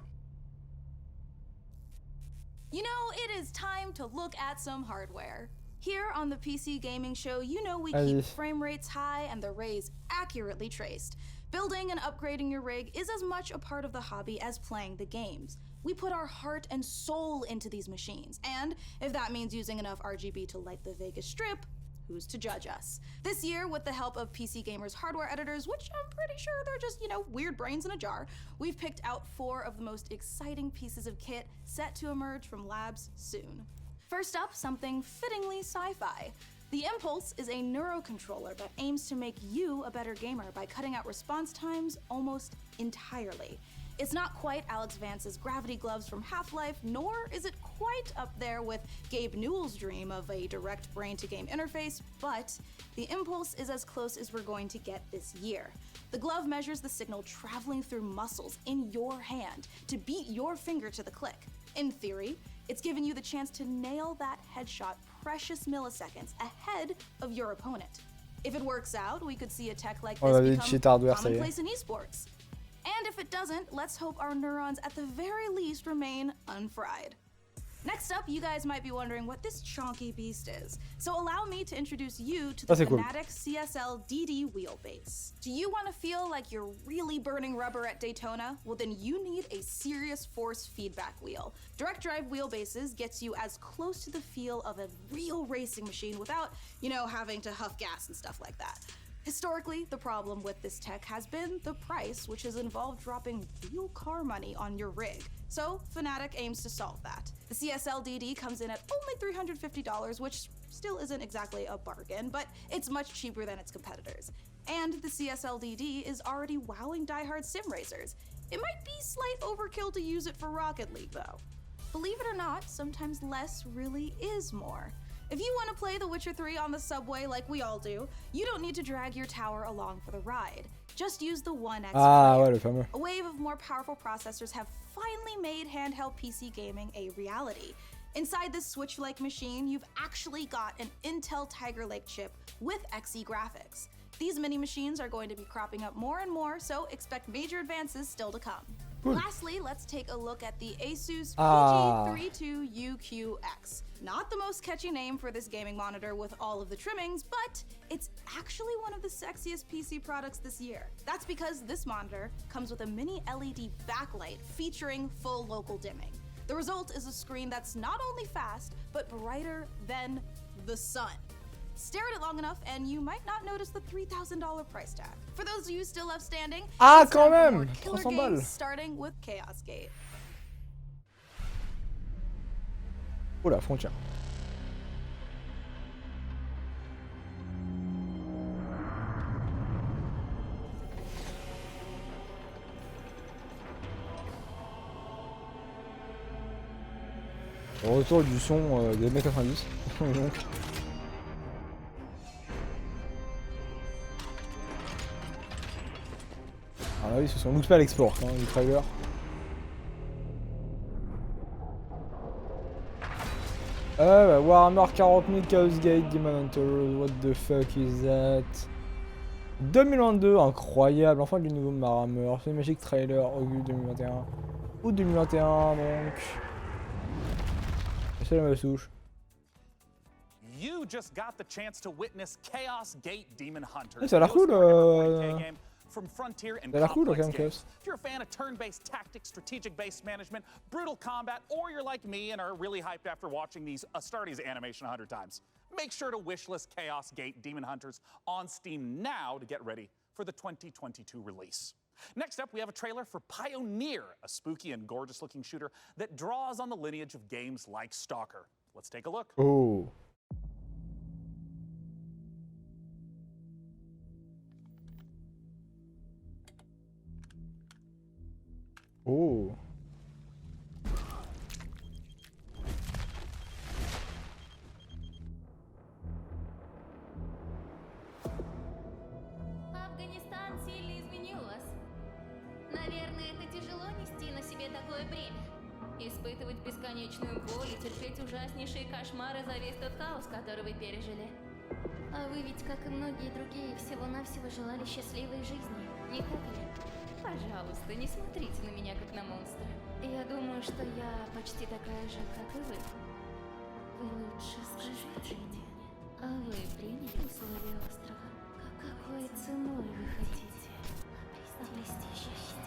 You know, it is time to look at some hardware. Here on the PC Gaming Show, you know we keep frame rates high and the rays accurately traced. Building and upgrading your rig is as much a part of the hobby as playing the games. We put our heart and soul into these machines, and if that means using enough RGB to light the Vegas Strip, who's to judge us? This year, with the help of PC Gamer's hardware editors, which I'm pretty sure they're just, you know, weird brains in a jar, we've picked out 4 of the most exciting pieces of kit set to emerge from labs soon. First up, something fittingly sci-fi. The Impulse is a neurocontroller that aims to make you a better gamer by cutting out response times almost entirely. It's not quite Alex Vance's gravity gloves from Half-Life, nor is it quite up there with Gabe Newell's dream of a direct brain-to-game interface, but the Impulse is as close as we're going to get this year. The glove measures the signal traveling through muscles in your hand to beat your finger to the click. In theory, it's giving you the chance to nail that headshot precious milliseconds ahead of your opponent. If it works out, we could see a tech like this become commonplace in esports. And if it doesn't, let's hope our neurons at the very least remain unfried. Next up, you guys might be wondering what this chonky beast is. So allow me to introduce you to the Fnatic CSL DD wheelbase. Do you want to feel like you're really burning rubber at Daytona? Well, then you need a serious force feedback wheel. Direct drive wheelbases gets you as close to the feel of a real racing machine without, you know, having to huff gas and stuff like that. Historically, the problem with this tech has been the price, which has involved dropping real car money on your rig. So Fnatic aims to solve that. The CSL DD comes in at only $350, which still isn't exactly a bargain, but it's much cheaper than its competitors. And the CSL DD is already wowing diehard sim racers. It might be slight overkill to use it for Rocket League, though. Believe it or not, sometimes less really is more. If you want to play The Witcher 3 on the subway like we all do, you don't need to drag your tower along for the ride. Just use the 1X player. A wave of more powerful processors have finally made handheld PC gaming a reality. Inside this Switch-like machine, you've actually got an Intel Tiger Lake chip with Xe graphics. These mini machines are going to be cropping up more and more, so expect major advances still to come. Lastly, let's take a look at the Asus PG32UQX. Not the most catchy name for this gaming monitor with all of the trimmings, but it's actually one of the sexiest PC products this year. That's because this monitor comes with a mini LED backlight featuring full local dimming. The result is a screen that's not only fast, but brighter than the sun. Stare at it long enough and you might not notice the $3,000 price tag. For those of you still left standing, it's time for more killer games, starting with Chaos Gate. Oh la frontière. Retour du son des années 90. Donc. Ah oui, ce sont loupés à l'export, hein, les trailers. Ah bah, Warhammer 40 000 Chaos Gate Demon Hunters, what the fuck is that? 2022, incroyable, enfin du nouveau Warhammer, c'est Magic Trailer, August 2021. Août 2021, donc. C'est la souche. You just got the chance to witness Chaos Gate Demon Hunters. Ça a l'air cool, From Frontier and ça a l'air cool, Complex quand même, games. If you're a fan of turn-based tactics, strategic-based management, brutal combat, or you're like me and are really hyped after watching these Astartes animation 100 times, make sure to wishlist Chaos Gate Demon Hunters on Steam now to get ready for the 2022 release. Next up, we have a trailer for Pioneer, a spooky and gorgeous-looking shooter that draws on the lineage of games like Stalker. Let's take a look. Oh. Oh. Афганистан сильно изменил вас. Наверное, это тяжело нести на себе такое бремя. Испытывать бесконечную боль и терпеть ужаснейшие кошмары за весь тот хаос, который вы пережили. А вы ведь, как и многие другие, всего-навсего желали счастливой жизни, не так ли? Пожалуйста, не смотрите на меня как на монстра. Я думаю, что я почти такая же, как и вы. Вы лучше скажите мне, а вы приняли условия острова? Какой ценой вы хотите обрести счастье?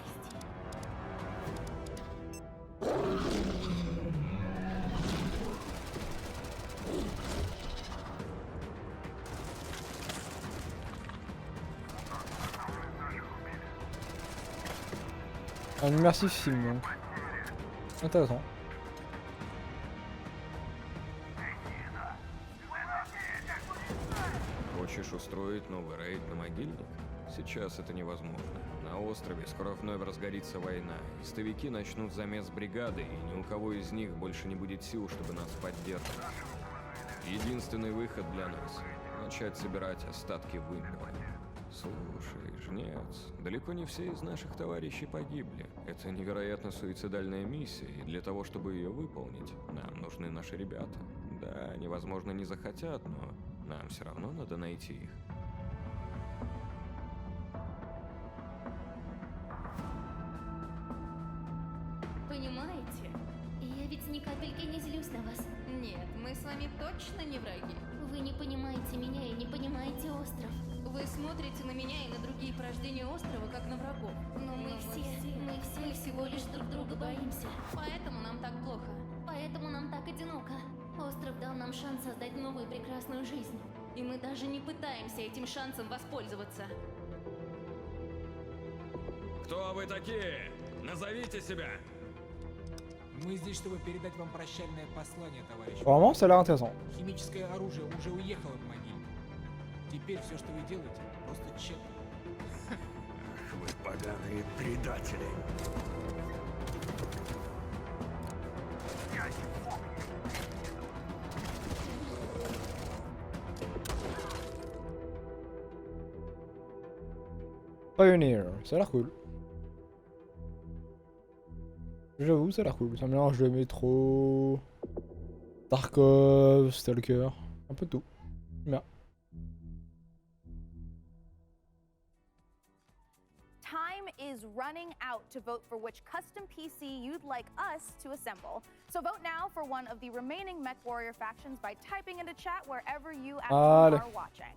Un immersif film donc. Intéressant. Хочешь устроить новый рейд на могильник? Сейчас это невозможно. На острове скоро вновь разгорится война. Истовики начнут замес бригады, и ни у кого из них больше не будет сил, чтобы нас поддерживать. Единственный выход для нас — начать собирать остатки вымпела. Слушай, жнец, далеко не все из наших товарищей погибли. Это невероятно суицидальная миссия, и для того, чтобы ее выполнить, нам нужны наши ребята. Да, они, возможно, не захотят, но нам все равно надо найти их. Понимаете? Я ведь ни капельки не злюсь на вас. Нет, мы с вами точно не враги. Вы не понимаете меня и не понимаете остров. Вы смотрите на меня и на другие порождения острова, как на врагов. Но мы все всего лишь друг друга боимся. Поэтому нам так плохо. Поэтому нам так одиноко. Остров дал нам шанс создать новую прекрасную жизнь. И мы даже не пытаемся этим шансом воспользоваться. Кто вы такие? Назовите себя! Мы здесь, чтобы передать вам прощальное послание, товарищ. Vraiment, ça a l'air intéressant. Химическое оружие уже уехало в могилу. Теперь все, что вы делаете, просто тщетно. Ах, вы поганые предатели. Pioneer, ça a l'air cool. J'avoue, ça a l'air cool. Ça mélange de métro, Tarkov, Stalker, un peu de tout. Bien. Time is running out to vote for which custom PC you'd like us to assemble. So vote now for one of the remaining MechWarrior factions by typing into chat wherever you at home are watching.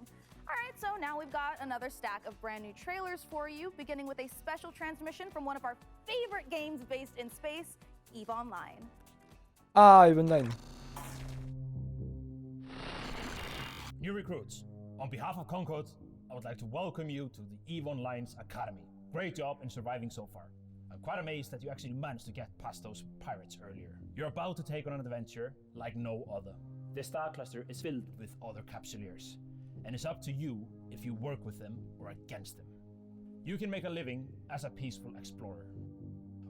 Alright, so now we've got another stack of brand new trailers for you, beginning with a special transmission from one of our favorite games based in space, EVE Online. Ah, EVE Online. New recruits, on behalf of Concord, I would like to welcome you to the EVE Online's Academy. Great job in surviving so far. I'm quite amazed that you actually managed to get past those pirates earlier. You're about to take on an adventure like no other. This star cluster is filled with other capsuleers, and it's up to you if you work with them or against them. You can make a living as a peaceful explorer,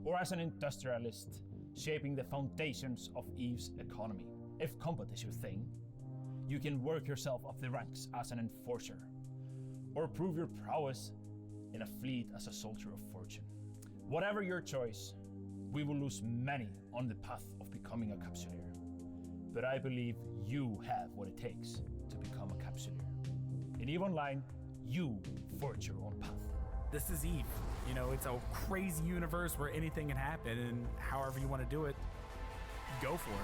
or as an industrialist shaping the foundations of EVE's economy. If combat is your thing, you can work yourself up the ranks as an enforcer, or prove your prowess in a fleet as a soldier of fortune. Whatever your choice, we will lose many on the path of becoming a capsuleer. But I believe you have what it takes to become a capsuleer. In EVE Online, you forge your own path. This is EVE. You know, it's a crazy universe where anything can happen, and however you want to do it, go for it.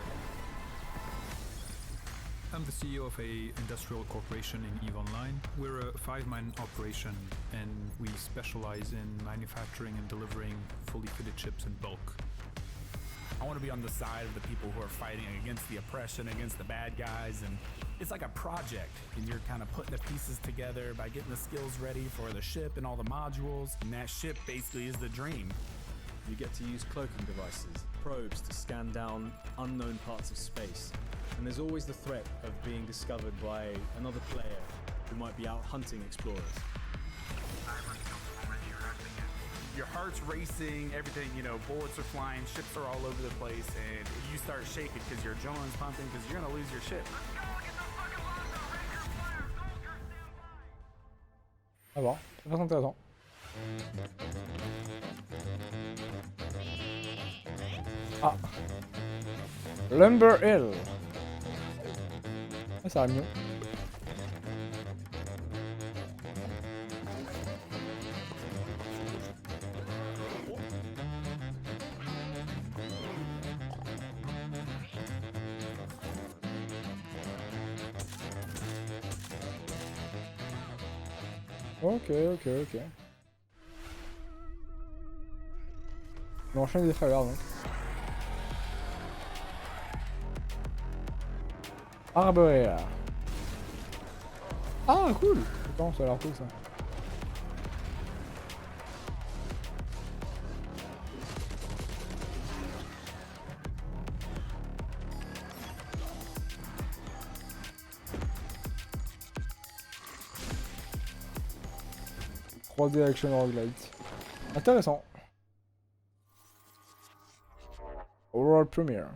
I'm the CEO of a industrial corporation in EVE Online. We're a 5-man operation, and we specialize in manufacturing and delivering fully fitted chips in bulk. I want to be on the side of the people who are fighting against the oppression, against the bad guys, and it's like a project, and you're kind of putting the pieces together by getting the skills ready for the ship and all the modules, and that ship basically is the dream. You get to use cloaking devices, probes to scan down unknown parts of space, and there's always the threat of being discovered by another player who might be out hunting explorers. Your heart's racing, everything, you know, bullets are flying, ships are all over the place, and you start shaking because your adrenaline's pumping because you're gonna lose your ship. À voir, c'est très intéressant. Ah, Lumber Hill. Ah, ça va mieux. Ok. On enchaîne des trailers donc. Arborea. Ah cool. Attends, ça a l'air cool ça. Action roguelite. Intéressant. World Premiere.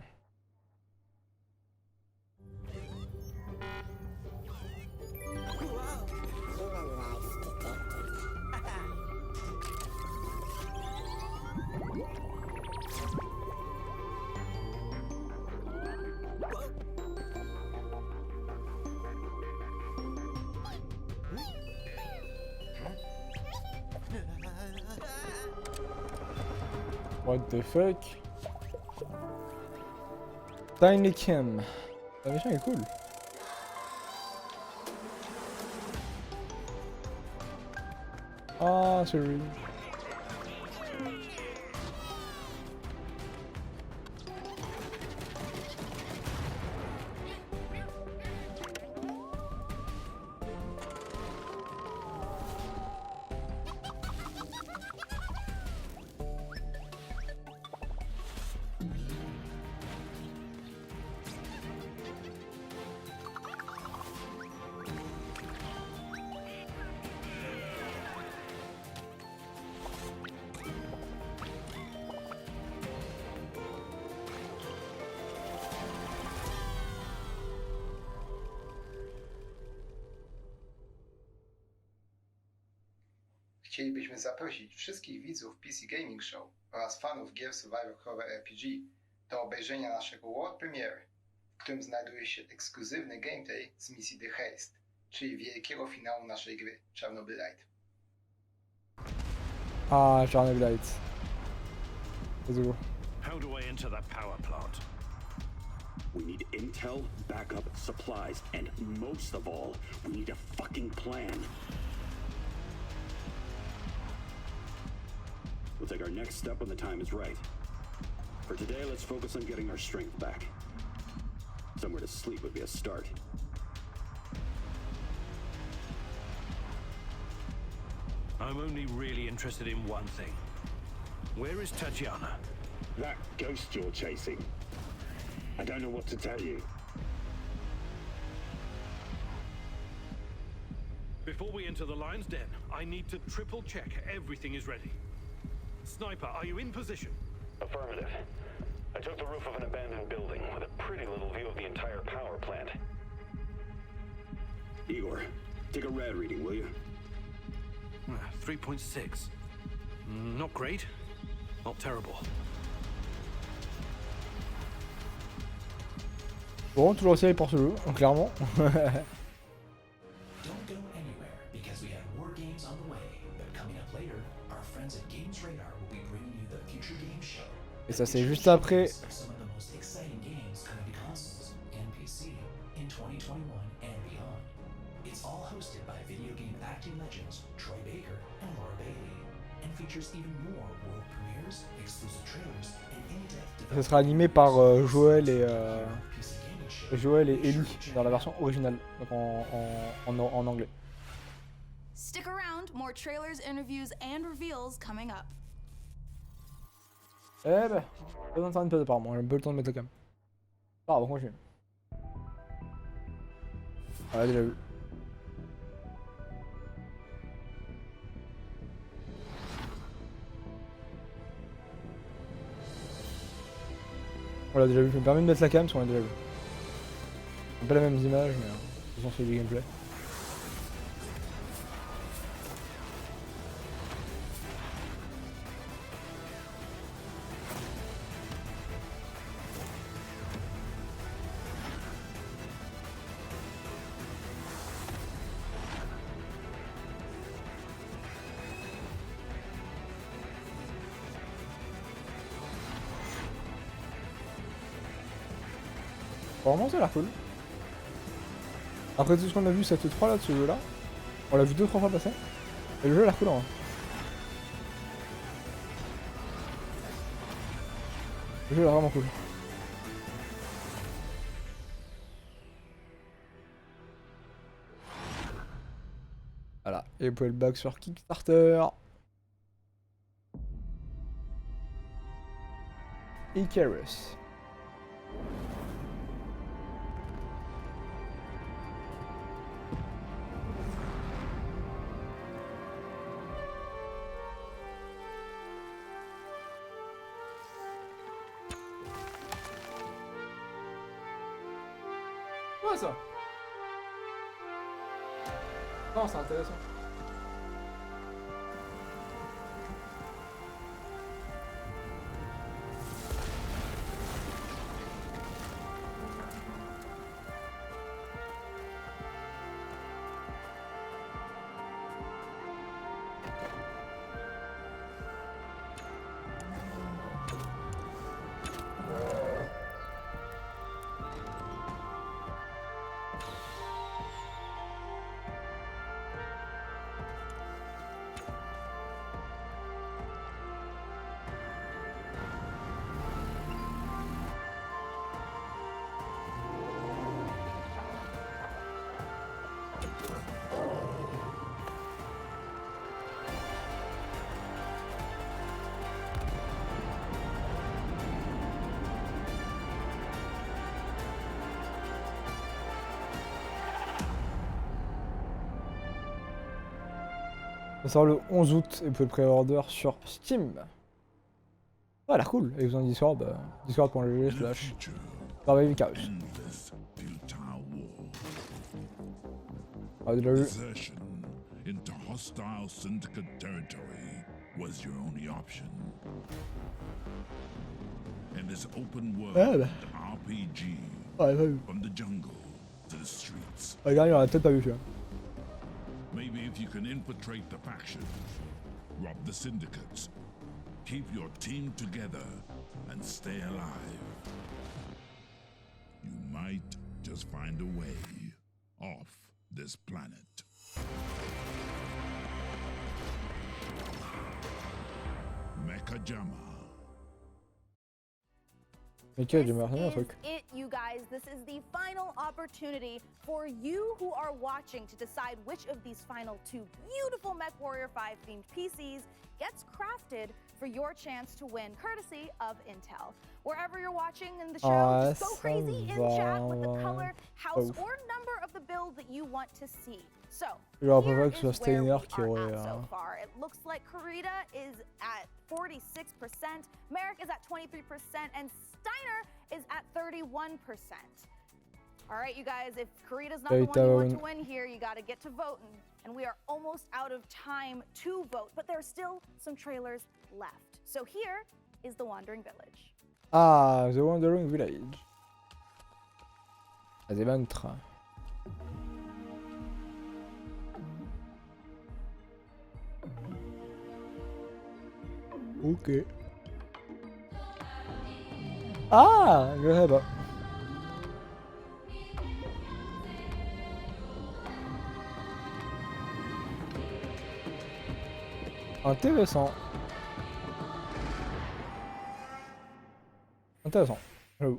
What the fuck? Tiny Kim. La mission est cool. Ah, Souris. Chcielibyśmy zaprosić wszystkich widzów PC Gaming Show oraz fanów gier Survivor Horror RPG do obejrzenia naszego World Premiere, w którym znajduje się ekskluzywny gameplay z misji The Haste, czyli wielkiego finału naszej gry Chernobylite. Ah, Chernobylite. Let's go. How do I enter that power plant? We need intel, backup, supplies, and most of all, we need a fucking plan. We'll take our next step when the time is right. For today, let's focus on getting our strength back. Somewhere to sleep would be a start. I'm only really interested in one thing. Where is Tatiana? That ghost you're chasing. I don't know what to tell you. Before we enter the lion's den, I need to triple check everything is ready. Sniper, are you in position? Affirmative. I took the roof of an abandoned building with a pretty little view of the entire power plant. Igor, take a rad reading, will you? 3.6. Not great, not terrible. Bon, toujours aussi pour ce jeu, clairement. Don't go anywhere because we have more games on the way. But coming up later, our friends at Games Radar will be bringing you the Future Game Show. Et ça c'est juste après. Some of the most exciting games coming to consoles and PC in 2021 and beyond. It's all hosted by video game acting legends Troy Baker and Laura Bailey, and features even more world premieres, exclusive trailers, and in-depth Ça sera animé par Joël et Ellie dans la version originale, donc en anglais. Stick around, more trailers, interviews, and reveals coming up. Eh ben, pas besoin de faire une pause apparemment, j'ai un peu le temps de mettre la cam. Pardon, continue. Ah, déjà vu. On l'a déjà vu, je me permets de mettre la cam parce qu'on l'a déjà vu. C'est pas les mêmes images, mais ils ont fait du gameplay. Vraiment ça a l'air cool. Après tout ce qu'on a vu cette 3 là de ce jeu là, on l'a vu 2-3 fois passer. Et le jeu a l'air cool en vrai. Le jeu a l'air vraiment cool. Voilà, et vous pouvez le back sur Kickstarter. HyPeRXKo. Ouais ça. Non, c'est intéressant. Ça sort le 11 août et vous pouvez le pré-order sur Steam. Ça a l'air cool. Et vous en Discord, discord.gg/HyPeRXKo. Ah, de la vue. Into hostile syndicate territory was your only option. And this open world RPG from the jungle to the streets. Ah, regarde, il aurait peut-être pas vu celui-là. Maybe if you can infiltrate the factions, rob the syndicates, keep your team together, and stay alive, you might just find a way off this planet. Mechajama. Ok, j'ai marqué un truc. It, you guys, this is the final opportunity for you who are watching to decide which of these final 2 beautiful MechWarrior 5 themed PCs gets crafted for your chance to win, courtesy of Intel. Wherever you're watching in the show, just go crazy in chat with the color, house, or number of the build that you want to see. So, here is where we are at so far. It looks like Karita is at 46%, Merrick is at 23%, and Steiner is at 31%. All right, you guys, if Karita's not the one you want to win here, you got to get to voting. And we are almost out of time to vote, but there are still some trailers left. So here is The Wandering Village. Ah, The Wandering Village. Allez, vaincre. Ok. Ah, je sais pas. Intéressant. Intéressant. J'avoue.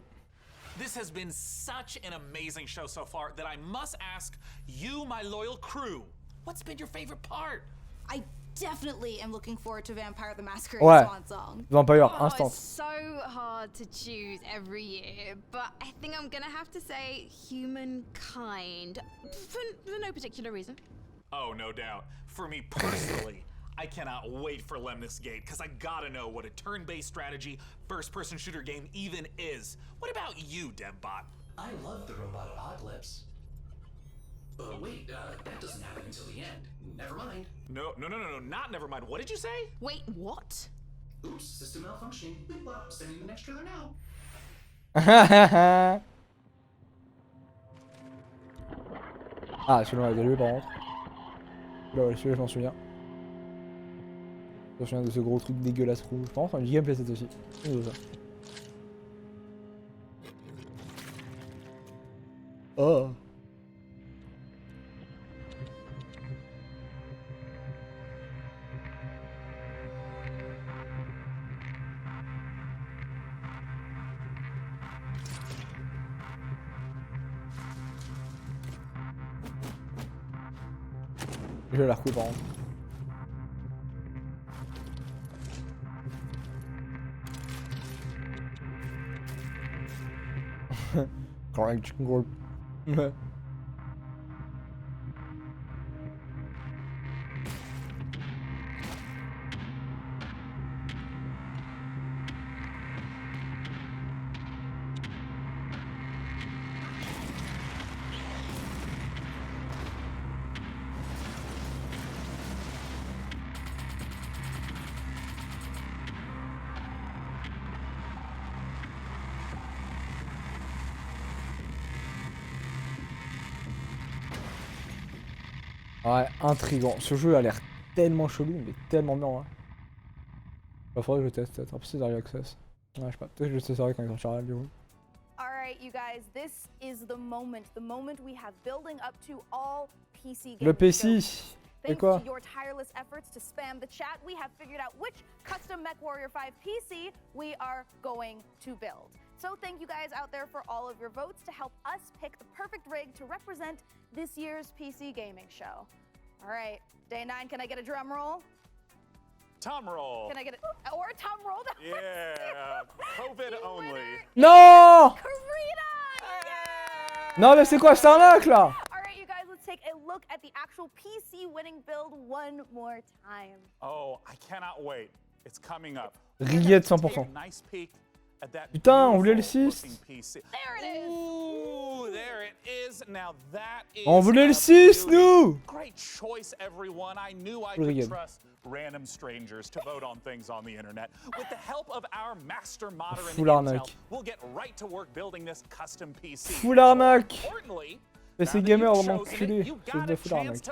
This has been such an amazing show so far that I must ask you, my loyal crew, what's been your favorite part? I definitely am looking forward to Vampire the Masquerade Swan Song. Vampire, instant. It's so hard to choose every year, but I think I'm gonna have to say Humankind for no particular reason. Oh, no doubt. For me personally, I cannot wait for Lemnis Gate, because I gotta know what a turn-based strategy first-person shooter game even is. What about you, DevBot? I love the robot apocalypse. Wait, that doesn't happen until the end. Never mind. No, not never mind. What did you say? Wait, what? Oops, system malfunctioning. Well, sending the next trailer now. Ah, celui-là on l'a déjà vu par contre. Là, ouais, celui-là je m'en souviens. Je me souviens de ce gros truc dégueulasse rouge. Je pense, du gameplay c'est aussi. C'est ça. Oh. Je vais la recouper par contre. Correct, chicken gold. Ouais, intriguant. Ce jeu a l'air tellement chelou, mais tellement bien. Hein. Bah, faudrait que je teste peut-être. Après, c'est Early Access. Ouais, je sais pas. Peut-être que je testerai quand il sortira du coup. Alright, you guys, this is the moment we have building up to all PC games. Le PC, c'est quoi? Thanks to your tireless efforts to spam the chat, we have figured out which custom MechWarrior 5 PC we are going to build. So thank you guys out there for all of your votes to help us pick the perfect rig to represent this year's PC gaming show. All right, day 9, can I get a drum roll? Tom roll. Can I get a, or a tom roll? Yeah, COVID only. Non! Karita! Non mais c'est quoi cette arnaque là? Alright you guys, let's take a look at the actual PC winning build one more time. Oh, I cannot wait. It's coming up. Rillette 100%. Nice peek at that. Putain, on voulait le 6. There it is. Ooh, there it is. Now that is. On voulait le 6 nous. Great choice, everyone. I knew I could trust random strangers to vote on things on the internet. With the help of our master modder in Intel, we'll get right to work building this custom PC. Full arnaque. Importantly, PC gamer vraiment enculé. C'est de full arnaque.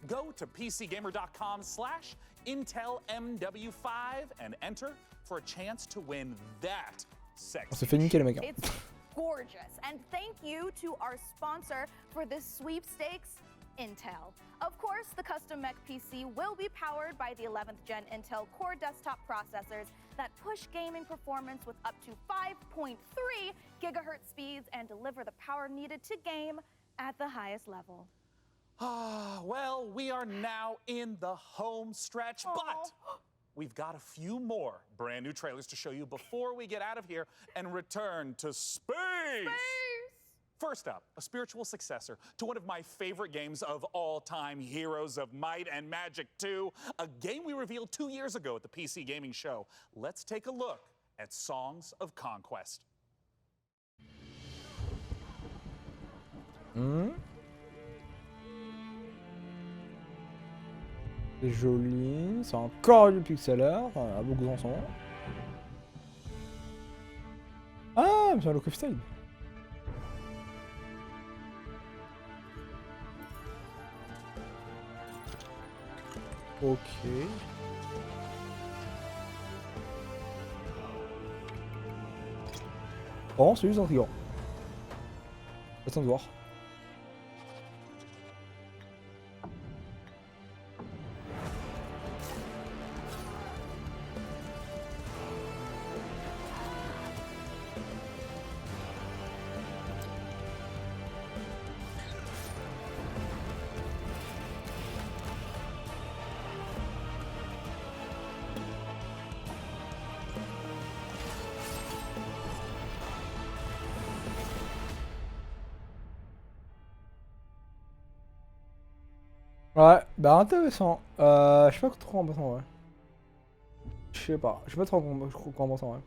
Go to pcgamer.com/IntelMW5 and enter for a chance to win that sexy. On se fait niquer les mecs. It's gorgeous. And thank you to our sponsor for this sweepstakes, Intel. Of course, the custom mech PC will be powered by the 11th gen Intel Core desktop processors that push gaming performance with up to 5.3 gigahertz speeds and deliver the power needed to game at the highest level. Well, we are now in the home stretch, but we've got a few more brand new trailers to show you before we get out of here and return to space. First up, a spiritual successor to one of my favorite games of all time, Heroes of Might and Magic 2, a game we revealed 2 years ago at the PC Gaming Show. Let's take a look at Songs of Conquest. C'est joli, c'est encore du pixel art, à beaucoup d'ensemble. Ah, mais c'est un look of style. Ok. Oh, c'est juste intriguant. Attends de voir. Ouais, bah intéressant. Je sais pas trop important, ouais. Je sais pas trop important, ouais.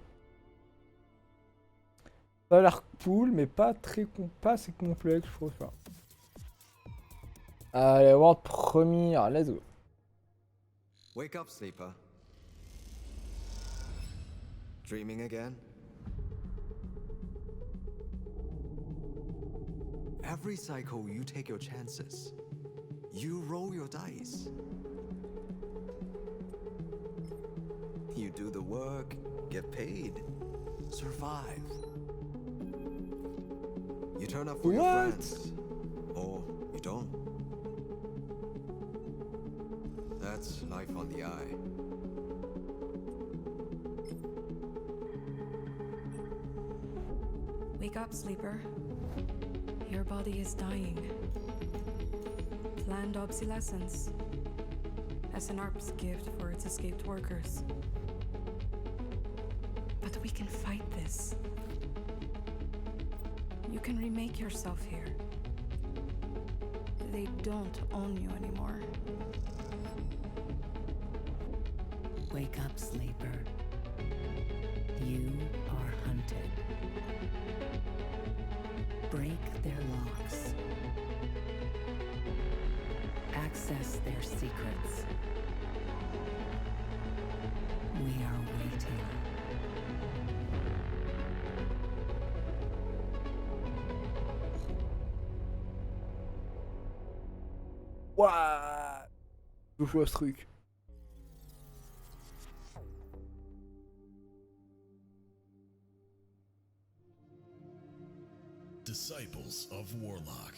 Ça a l'air cool, mais pas assez complexe, je trouve pas. Allez, World Premiere, let's go. Wake up, sleeper. Dreaming again? Every cycle, you take your chances. You roll your dice. You do the work, get paid, survive. You turn up for your friends, or you don't. That's life on the eye. Wake up, sleeper. Your body is dying. Planned obsolescence. SNRP's gift for its escaped workers. But we can fight this. You can remake yourself here. They don't own you anymore. Wake up, sleeper. You are hunted. Break their locks. Access their secrets. We are waiting. Wouah! Je vois ce truc. Disciples of Warlock.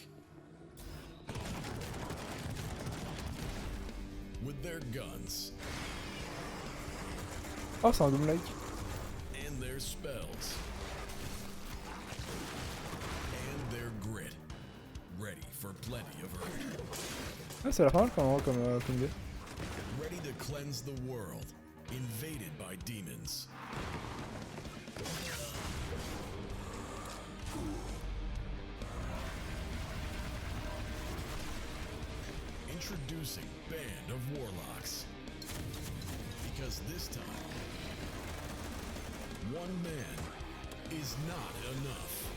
With their guns. Oh, c'est un Doom-like. And their spells. And their grit. Ready for plenty of hurt. Ah, ça a l'air pas mal comme idée. Ready to cleanse the world. Invaded by demons. Introducing Band of Warlocks. Because this time, one man is not enough.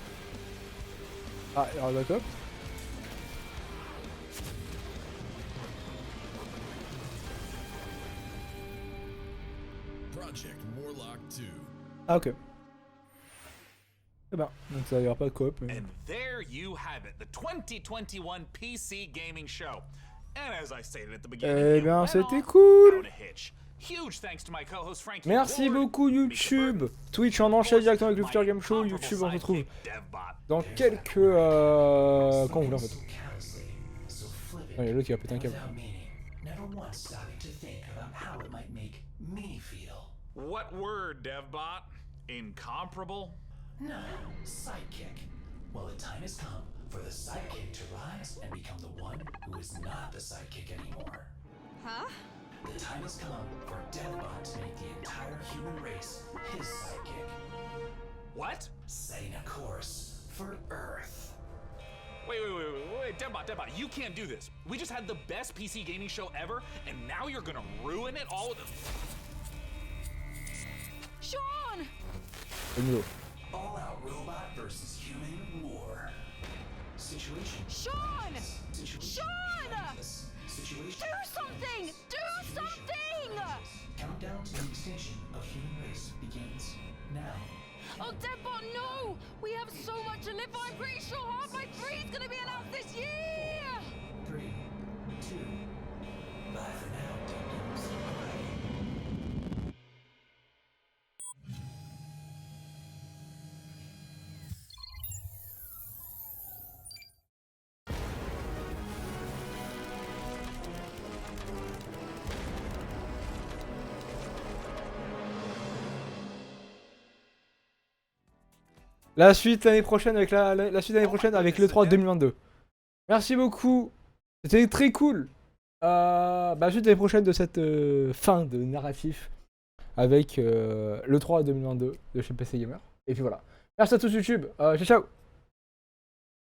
Ah, alors d'accord. Project Warlock 2. Ah, ok. Eh ben, donc ça ira pas de coop. Mais... And there you have it, the 2021 PC Gaming Show. And as I stated at the beginning, eh bien, c'était cool. Huge thanks to my co-host Frankie. Merci beaucoup YouTube. Twitch en enchaîne directement avec le Future Game Show. YouTube, on se retrouve dans quelques... Quand vous voulez en fait. Ah, il y a l'autre qui va péter un câble. What word, DevBot? Incomparable? No, sidekick. Well, the time has come for the sidekick to rise and become the one who is not the sidekick anymore. Huh? The time has come for Deathbot to make the entire human race his sidekick. What? Setting a course for Earth. Wait, Deadbot, you can't do this. We just had the best PC gaming show ever, and now you're gonna ruin it all with a... Sean! All-out robot versus human war. Situation. Sean! Situation. Sean! Situation. Do something! Do something! Countdown to the extinction of human race begins now. Oh, Deadbot, no! We have so much to live for. I'm pretty sure Half-Life 3 is gonna be announced this year! 3, 2, bye for now, Dum-Dums. La suite l'année prochaine avec la suite l'année prochaine avec l'E3 2022. Merci beaucoup. C'était très cool. La suite l'année prochaine de cette fin de narratif avec l'E3 2022 de chez PC Gamer. Et puis voilà. Merci à tous YouTube. Ciao ciao.